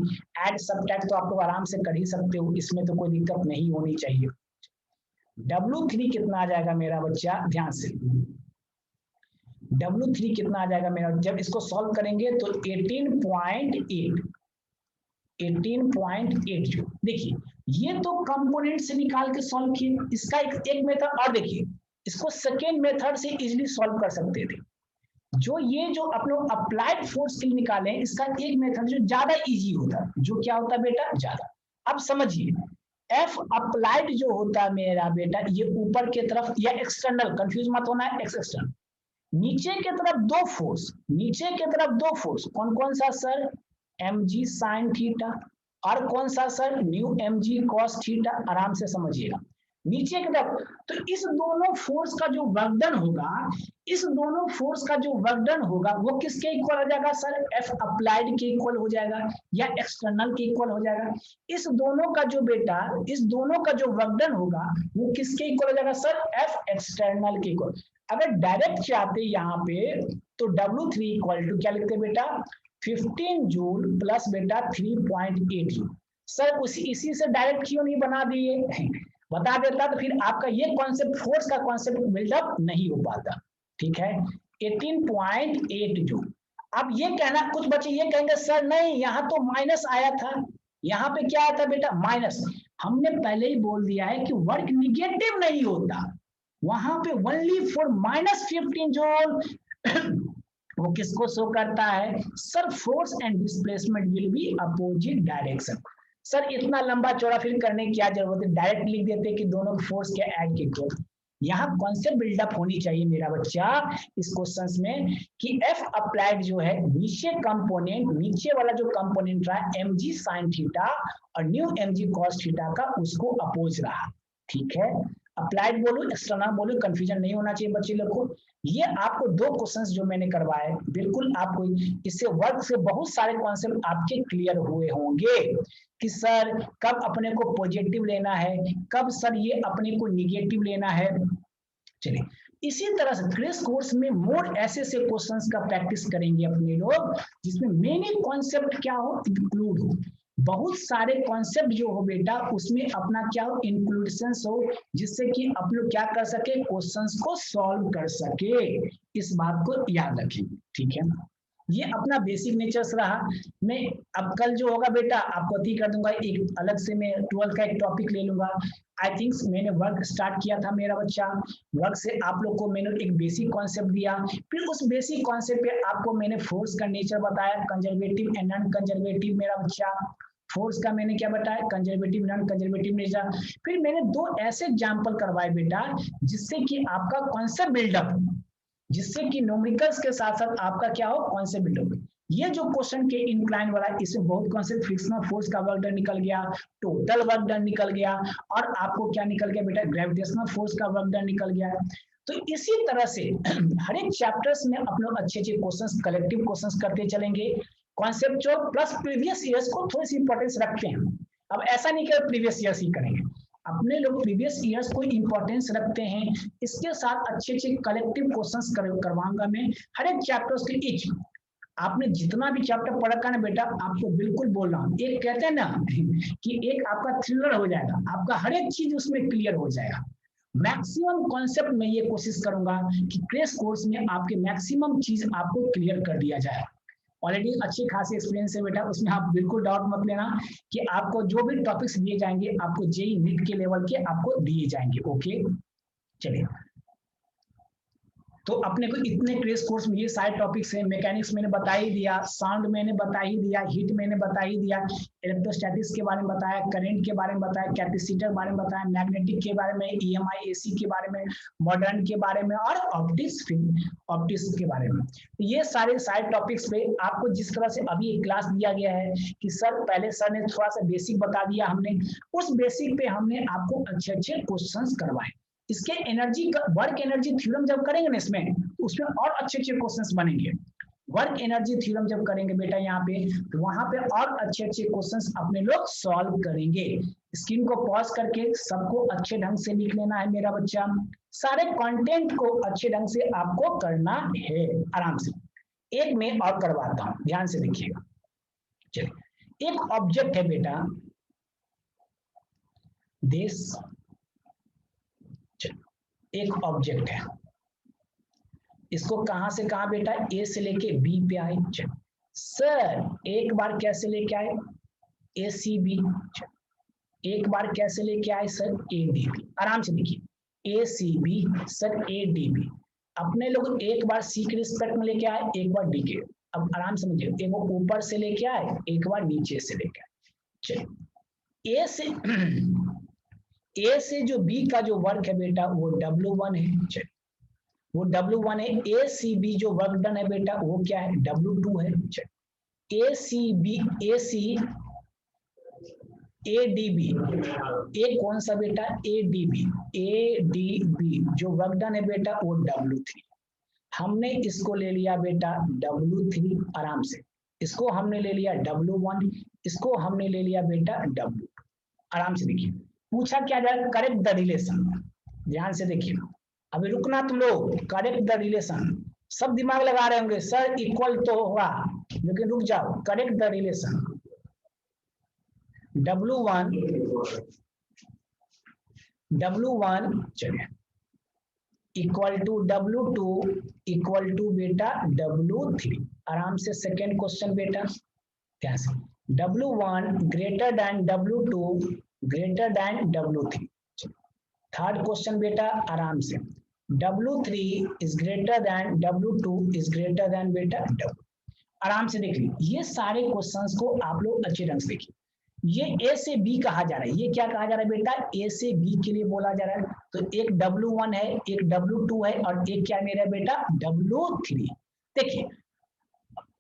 ऐड सब्ट्रैक्ट तो आप लोग आराम से कर ही सकते हो, इसमें तो कोई दिक्कत नहीं होनी चाहिए। W3 कितना आ जाएगा मेरा बच्चा, ध्यान से W3 कितना आ जाएगा मेरा, जब इसको सॉल्व करेंगे तो 18.8 जो देखिए ये तो कंपोनेंट से निकाल के सॉल्व किए, इसका एक मेथड और देखिए, इसको सेकेंड मेथड से इजीली सॉल्व कर सकते थे। जो ये जो आप लोग अप्लाइड फोर्स के लिए निकाले, इसका एक मेथड जो ज्यादा इजी होता, जो क्या होता बेटा ज्यादा। अब समझिए एफ अप्लाइड जो होता है मेरा बेटा, ये ऊपर की तरफ या एक्सटर्नल, कंफ्यूज मत होना है, एक्सटर्नल। नीचे की तरफ दो फोर्स, नीचे की तरफ दो फोर्स, कौन कौन सा सर, mg sin थीटा और कौन सा sir, new mg cos theta. आराम से समझिएगा नीचे की तरफ, तो इस दोनों फोर्स का जो वर्कडन होगा, इस दोनों फोर्स का जो वर्कडन होगा वो किसके इक्वल हो जाएगा सर, एफ अप्लाइड के इक्वल हो जाएगा या एक्सटर्नल के इक्वल हो जाएगा। इस दोनों का जो बेटा, इस दोनों का जो वर्कडन होगा वो किसके इक्वल हो जाएगा सर, एफ एक्सटर्नल के इक्वल। अगर डायरेक्ट चाहते यहाँ पे तो W3 इक्वल टू क्या लिखते बेटा, 15 जूल प्लस बेटा 3.8 जूल। सर इसी से डायरेक्ट क्यों नहीं बना दिए, बता देता तो फिर आपका ये कॉन्सेप्ट, फोर्स का कॉन्सेप्ट बिल्डअप नहीं हो पाता। ठीक है 18.8 जूल। अब ये कहना, कुछ बच्चे ये कहेंगे सर नहीं यहाँ तो माइनस आया था, यहाँ पे क्या आया था बेटा, माइनस। हमने पहले ही बोल दिया है कि वर्क निगेटिव नहीं होता, वहां पे ओनली फॉर -15 जूल वो किसको शो करता है sir, force and displacement will be opposite direction. Sir इतना लंबा चौड़ा फिर करने की क्या जरूरत है, डायरेक्ट लिख देते कि दोनों फोर्स के ऐड के इक्वल। यहाँ कॉन्सेप्ट बिल्डअप होनी चाहिए मेरा बच्चा इस क्वेश्चंस में कि एफ अप्लाइड जो है, नीचे कंपोनेंट, नीचे वाला जो कंपोनेंट रहा mg sin थीटा और न्यू mg cos थीटा का, उसको अपोज रहा। ठीक है अप्लाइड बोलो एक्सटर्नल बोलो, कंफ्यूजन नहीं होना चाहिए बच्चे लोग को। ये आपको दो क्वेश्चंस जो मैंने करवाए, बिल्कुल आपको इससे वर्क से बहुत सारे कॉन्सेप्ट आपके क्लियर हुए होंगे कि सर कब अपने को पॉजिटिव लेना है, कब सर ये अपने को निगेटिव लेना है। चलिए इसी तरह से क्रेश कोर्स में मोर ऐसे क्वेश्चंस का प्रैक्टिस करेंगे अपने लोग, जिसमें मेनी कॉन्सेप्ट क्या हो, इंक्लूड हो, बहुत सारे कॉन्सेप्ट जो हो बेटा उसमें अपना क्या हो, इंक्लूडेंस हो, जिससे कि आप लोग क्या कर सके, क्वेश्चंस को सॉल्व कर सके। इस बात को याद रखेंगे। ठीक है ये अपना बेसिक नेचर्स रहा। मैं अब कल जो होगा बेटा आपको अति कर दूंगा, एक अलग से मैं 12 का एक टॉपिक ले लूंगा। आई थिंक मैंने वर्क स्टार्ट किया था मेरा बच्चा, वर्क से आप लोग को मैंने एक बेसिक कॉन्सेप्ट दिया, फिर उस बेसिक कॉन्सेप्ट पे आपको मैंने फोर्स का नेचर बताया, कंजर्वेटिव एंड नॉन कंजर्वेटिव मेरा बच्चा। फोर्स का मैंने क्या बताया, कंजर्वेटिव नॉन कंजर्वेटिव नेचर। फिर मैंने दो ऐसे एग्जाम्पल करवाए बेटा जिससे कि आपका कॉन्सेप्ट बिल्डअप, जिससे कि न्यूमेरिकल्स के साथ साथ आपका क्या हो, कॉन्सेप्ट बिल्डअप। ये जो क्वेश्चन के इंक्लाइन वाला है, इसमें बहुत कॉन्सेप्ट, फ्रिक्शनल फोर्स का वर्क डन निकल गया, टोटल वर्क डन निकल गया, और आपको क्या निकल गया बेटा, ग्रेविटेशनल फोर्स का वर्क डन निकल गया। तो इसी तरह से हर एक चैप्टर्स में आप लोग अच्छे अच्छे क्वेश्चंस, कलेक्टिव क्वेश्चंस करते चलेंगे, कॉन्सेप्चुअल प्लस प्रीवियस ईयर्स को थोड़ी सी इंपॉर्टेंस रखते हैं। अब ऐसा नहीं कि प्रीवियस ईयर्स ही करेंगे, अपने लोग प्रीवियस ईयर्स को इंपॉर्टेंस रखते हैं, इसके साथ अच्छे अच्छे कलेक्टिव क्वेश्चंस करवाऊंगा मैं हर एक चैप्टर्स के ईच। आपने जितना भी चैप्टर पढ़ा का ना बेटा, आपको बिल्कुल बोल रहा हूँ, एक कहते हैं ना कि एक आपका थ्रिलर हो जाएगा, आपका हर एक चीज उसमें क्लियर हो जाएगा। मैक्सिमम कॉन्सेप्ट में ये कोशिश करूंगा कि क्रैश कोर्स में आपके मैक्सिमम चीज आपको क्लियर कर दिया जाए। ऑलरेडी अच्छी खासी एक्सपीरियंस है बेटा, उसमें आप बिल्कुल डाउट मत लेना कि आपको जो भी टॉपिक्स दिए जाएंगे आपको जेई नीट के लेवल के आपको दिए जाएंगे। ओके चलिए, तो अपने को इतने क्रैश कोर्स में ये सारे टॉपिक्स हैं। मैकेनिक्स मैंने बता ही दिया, साउंड मैंने बता ही दिया, हीट मैंने बता ही दिया, इलेक्ट्रोस्टैटिक्स के बारे में बताया, करंट के बारे में बताया, कैपेसिटर के बारे में बताया, मैग्नेटिक के बारे में, ईएमआई एसी के बारे में, मॉडर्न के बारे में और ऑप्टिक्स के बारे में। तो ये सारे टॉपिक्स पे आपको जिस तरह से अभी एक क्लास दिया गया है कि सर पहले सर ने थोड़ा सा बेसिक बता दिया, हमने उस बेसिक पे हमने आपको अच्छे क्वेश्चंस करवाए। इसके एनर्जी वर्क एनर्जी थ्योरम जब करेंगे ना इसमें, तो उसमें और अच्छे क्वेश्चंस बनेंगे। वर्क एनर्जी थ्योरम जब करेंगे बेटा यहाँ पे, तो वहां पे और अच्छे क्वेश्चंस अपने लोग सॉल्व करेंगे। स्क्रीन को पॉज करके सबको अच्छे ढंग से लिख लेना है मेरा बच्चा, सारे कंटेंट को अच्छे ढंग से आपको करना है आराम से। एक में और करवाता हूं, ध्यान से देखिएगा। चलिए, एक ऑब्जेक्ट है बेटा, देश एक ऑब्जेक्ट है, इसको कहां से कहां बेटा, ए से लेके बी पे आए। सर एक बार कैसे लेके आए, ए सी बी, एक बार कैसे लेके आए सर, ए डी बी। आराम से देखिए, A C B sir A D B, अपने लोग एक बार सी के रिस्पेक्ट में लेके आए, एक बार डी के। अब आराम से समझिए, एक बार ऊपर से लेके आए, एक बार नीचे से लेके आए। चलिए, ए से जो बी का जो वर्क है बेटा वो W1 है। चलिए, वो W1 है। ए सी बी जो वर्क डन है बेटा वो क्या है, W2 है। चलिए, A C B A C A D B, A कौन सा बेटा, A D B, A D B जो वर्क डन है बेटा वो W3। हमने इसको ले लिया बेटा W3, आराम से इसको हमने ले लिया W1, इसको हमने ले लिया बेटा W2। आराम से देखिए, पूछा क्या जाए, करेक्ट द रिलेशन। ध्यान से देखिए, अभी रुकना तुम लोग, करेक्ट द रिलेशन। सब दिमाग लगा रहे होंगे सर इक्वल तो होगा, लेकिन रुक जाओ, करेक्ट द रिलेशन। W1 चलिए equal to W2 equal to बेटा W3। आराम से सेकेंड क्वेश्चन बेटा, ध्यान से, W1 greater than W2 greater than W3। Third question बेटा, आराम से, W3 is greater than W2 is greater than बेटा W। आराम से देख लीजिए, ये सारे क्वेश्चंस को आप लोग अच्छे ढंग से देखिए। ये ए से बी कहा जा रहा है, ये क्या कहा जा रहा है बेटा, ए से बी के लिए बोला जा रहा है। तो एक W1 है, एक W2 है और एक क्या मेरा बेटा W3। देखिए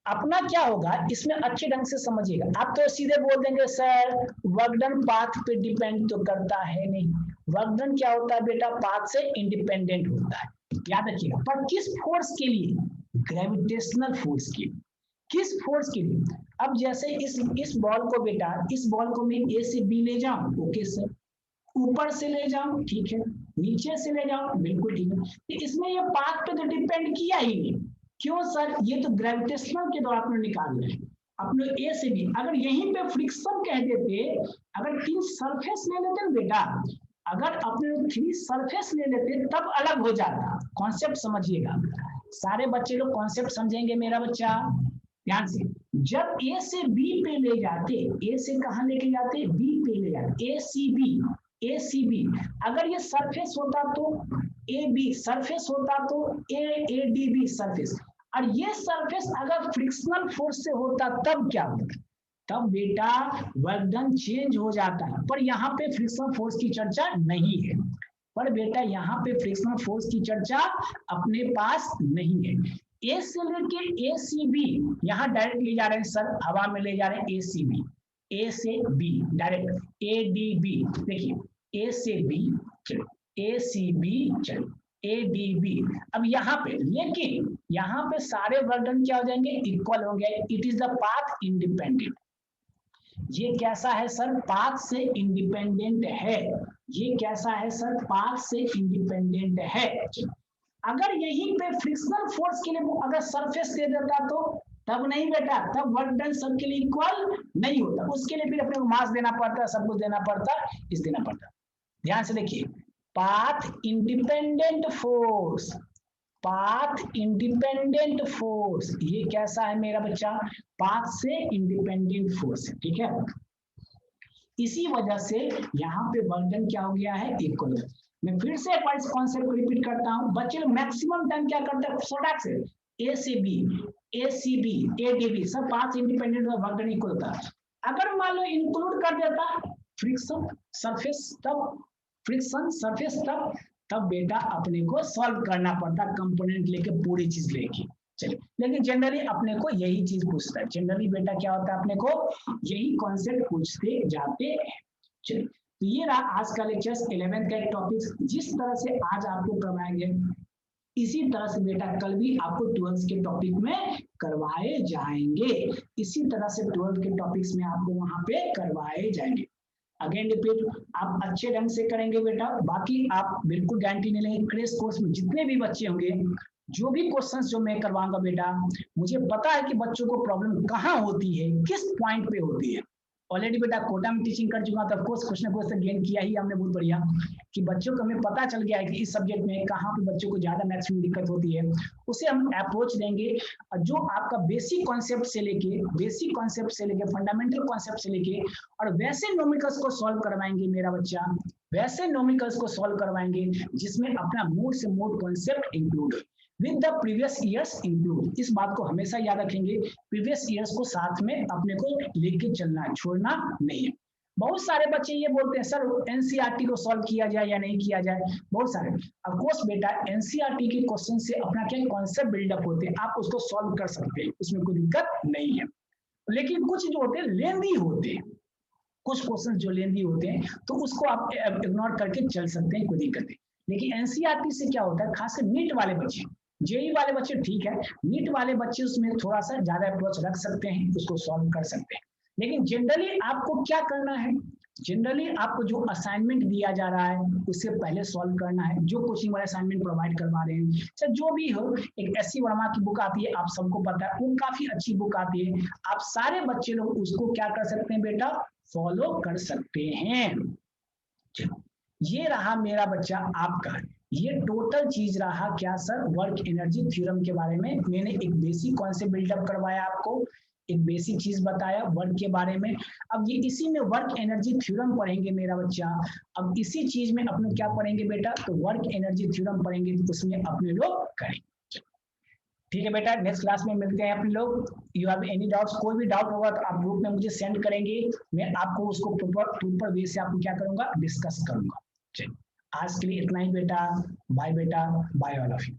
अपना क्या होगा इसमें, अच्छे ढंग से समझिएगा। आप तो सीधे बोल देंगे सर वर्क डन पाथ पे डिपेंड तो करता है नहीं, वर्क डन क्या होता है बेटा, पाथ से इंडिपेंडेंट होता है, याद रखिएगा। पर किस फोर्स के लिए, ग्रेविटेशनल फोर्स के लिए। किस फोर्स के लिए, अब जैसे इस बॉल को बेटा, इस बॉल को मैं ए से बी ले जाऊं, ओके सर, ऊपर से ले जाऊं ठीक है, नीचे से ले जाऊं बिल्कुल ठीक है, तो इसमें ये पाथ पे तो डिपेंड किया ही नहीं। क्यों सर, ये तो ग्रेविटेशनल के द्वारा आपने निकाल रहे हैं। अपने ए से बी, अगर यहीं पे फ्रिक्शन कह देते, अगर 3 सरफेस ले लेते ना बेटा, अगर अपने 3 सरफेस ले लेते तब अलग हो जाता। कॉन्सेप्ट समझिएगा, सारे बच्चे लोग कॉन्सेप्ट समझेंगे मेरा बच्चा, ध्यान से। जब ए से बी पे ले जाते, ए से कहां लेके जाते, बी पे ले जाते, ए सी बी, अगर ये सरफेस होता तो ए बी सरफेस होता तो ए डी बी सरफेस, और ये सरफेस अगर फ्रिक्शनल फोर्स से होता तब क्या होता, तब बेटा वर्क डन चेंज हो जाता है। पर यहाँ पे फ्रिक्शनल फोर्स की चर्चा नहीं है, पर बेटा यहाँ पे फ्रिक्शनल फोर्स की चर्चा अपने पास नहीं है। ए से लेके ए सी बी यहाँ डायरेक्ट ले जा रहे हैं सर, हवा में ले जा रहे हैं ए सी बी, ए से B direct A D B, देखिए ए से बी चलिए, ए सी बी चलिए, ए डी बी। अब यहाँ पे, लेकिन यहाँ पे सारे वर्क डन क्या हो जाएंगे, इक्वल हो गए। It is the path independent. ये कैसा है सर, पाथ से इंडिपेंडेंट है। ये कैसा है सर, पाथ से इंडिपेंडेंट है। अगर यहीं पे फ्रिक्शनल फोर्स के लिए अगर सरफेस दे देता तो तब नहीं बेटा, तब वर्क डन सबके लिए इक्वल नहीं होता, उसके लिए फिर अपने को मास देना पड़ता, सब कुछ देना पड़ता, इस देना पड़ता। ध्यान से देखिए, path independent force, path independent force, ये कैसा है मेरा बच्चा, पाथ से इंडिपेंडेंट फोर्स, ठीक है। इसी वजह से यहाँ पे बर्डन क्या हो गया है, इक्वल। मैं फिर से एक बार इस कॉन्सेप्ट को रिपीट करता हूँ, बच्चे लोग मैक्सिमम टाइम क्या करते हैं, फटाक से ए से B, A C B, A D B सब पाथ इंडिपेंडेंट और बर्डन इक्वल होता है। अगर मान लो इंक्लूड कर देता फ्रिक्शन सरफेस, तब फ्रिक्शन सरफेस, तब बेटा अपने को सॉल्व करना पड़ता कंपोनेंट लेके, पूरी चीज लेके। चलिए, लेकिन जनरली अपने को यही चीज पूछता है, जनरली बेटा क्या होता है, अपने को यही कॉन्सेप्ट पूछते जाते हैं। चलिए, तो ये रहा आज का लेक्चर 11th का टॉपिक्स। जिस तरह से आज आपको करवाएंगे इसी तरह से बेटा कल भी आपको 12th के टॉपिक में करवाए जाएंगे, इसी तरह से 12th के टॉपिक्स में आपको वहां पे करवाए जाएंगे। अगेन रिपीट, आप अच्छे ढंग से करेंगे बेटा, बाकी आप बिल्कुल गारंटी नहीं लेंगे। क्रैश कोर्स में जितने भी बच्चे होंगे, जो भी क्वेश्चंस जो मैं करवाऊंगा बेटा, मुझे पता है कि बच्चों को प्रॉब्लम कहाँ होती है, किस पॉइंट पे होती है। ऑलरेडी बेटा कोटा में टीचिंग कर चुका, तो ऑफकोर्स कुछ ना कुछ तो गेन किया ही हमने, बहुत बढ़िया कि बच्चों को हमें पता चल गया है कि इस सब्जेक्ट में कहाँ पे बच्चों को ज्यादा मैथ्स में दिक्कत होती है, उसे हम अप्रोच देंगे। जो आपका बेसिक कॉन्सेप्ट से लेके फंडामेंटल कॉन्सेप्ट से लेके और वैसे न्यूमेरिकल्स को सॉल्व करवाएंगे मेरा बच्चा, वैसे न्यूमेरिकल्स को सॉल्व करवाएंगे जिसमें अपना मोड से mode concept include with the previous years include. इस बात को हमेशा याद रखेंगे, प्रीवियस ईयर्स को साथ में अपने को लेके चलना है, छोड़ना नहीं है। बहुत सारे बच्चे ये बोलते हैं सर एनसीईआरटी को सॉल्व किया जाए या नहीं किया जाए, बहुत सारे। ऑफ कोर्स बेटा एनसीईआरटी के क्वेश्चन से अपना क्या कॉन्सेप्ट बिल्डअप होते हैं, आप उसको सॉल्व कर सकते हैं, उसमें कोई दिक्कत नहीं है। लेकिन कुछ जो होते हैं लेंदी होते हैं, कुछ क्वेश्चन जो लेंदी होते हैं तो उसको आप इग्नोर करके चल सकते हैं, कोई दिक्कत नहीं। लेकिन एनसीईआरटी से क्या होता है, खासकर नीट वाले बच्चे, जेई वाले बच्चे ठीक है, नीट वाले बच्चे उसमें थोड़ा सा ज्यादा अप्रोच रख सकते हैं, उसको सॉल्व कर सकते हैं। लेकिन जनरली आपको क्या करना है, जनरली आपको जो असाइनमेंट दिया जा रहा है उससे पहले सॉल्व करना है। जो कोचिंग वाले असाइनमेंट प्रोवाइड करवा रहे हैं, चाहे जो भी हो, एक एससी वर्मा की बुक आती है, आप सबको पता है, वो काफी अच्छी बुक आती है, आप सारे बच्चे लोग उसको क्या कर सकते हैं बेटा, फॉलो कर सकते हैं। ये रहा मेरा बच्चा आपका, ये टोटल चीज रहा क्या सर, वर्क एनर्जी थ्योरम के बारे में। मैंने एक बेसिक कॉन्सेप्ट बिल्डअप करवाया आपको, एक बेसिक चीज बताया वर्क के बारे में। अब ये इसी में वर्क एनर्जी थ्योरम पढ़ेंगे मेरा बच्चा। अब इसी चीज में अपने क्या पढ़ेंगे बेटा, तो वर्क एनर्जी थ्योरम पढ़ेंगे, तो उसमें अपने लोग करेंगे। ठीक है बेटा, नेक्स्ट क्लास में मिलते हैं अपने लोग। यू हैव एनी डाउट्स, कोई भी डाउट होगा तो आप ग्रुप में मुझे सेंड करेंगे, मैं आपको उसको प्रॉपर वे से आपको क्या करूंगा, डिस्कस करूंगा। चलिए, आज के लिए इतना ही बेटा, बाय बेटा, बाय ऑल ऑफ यू।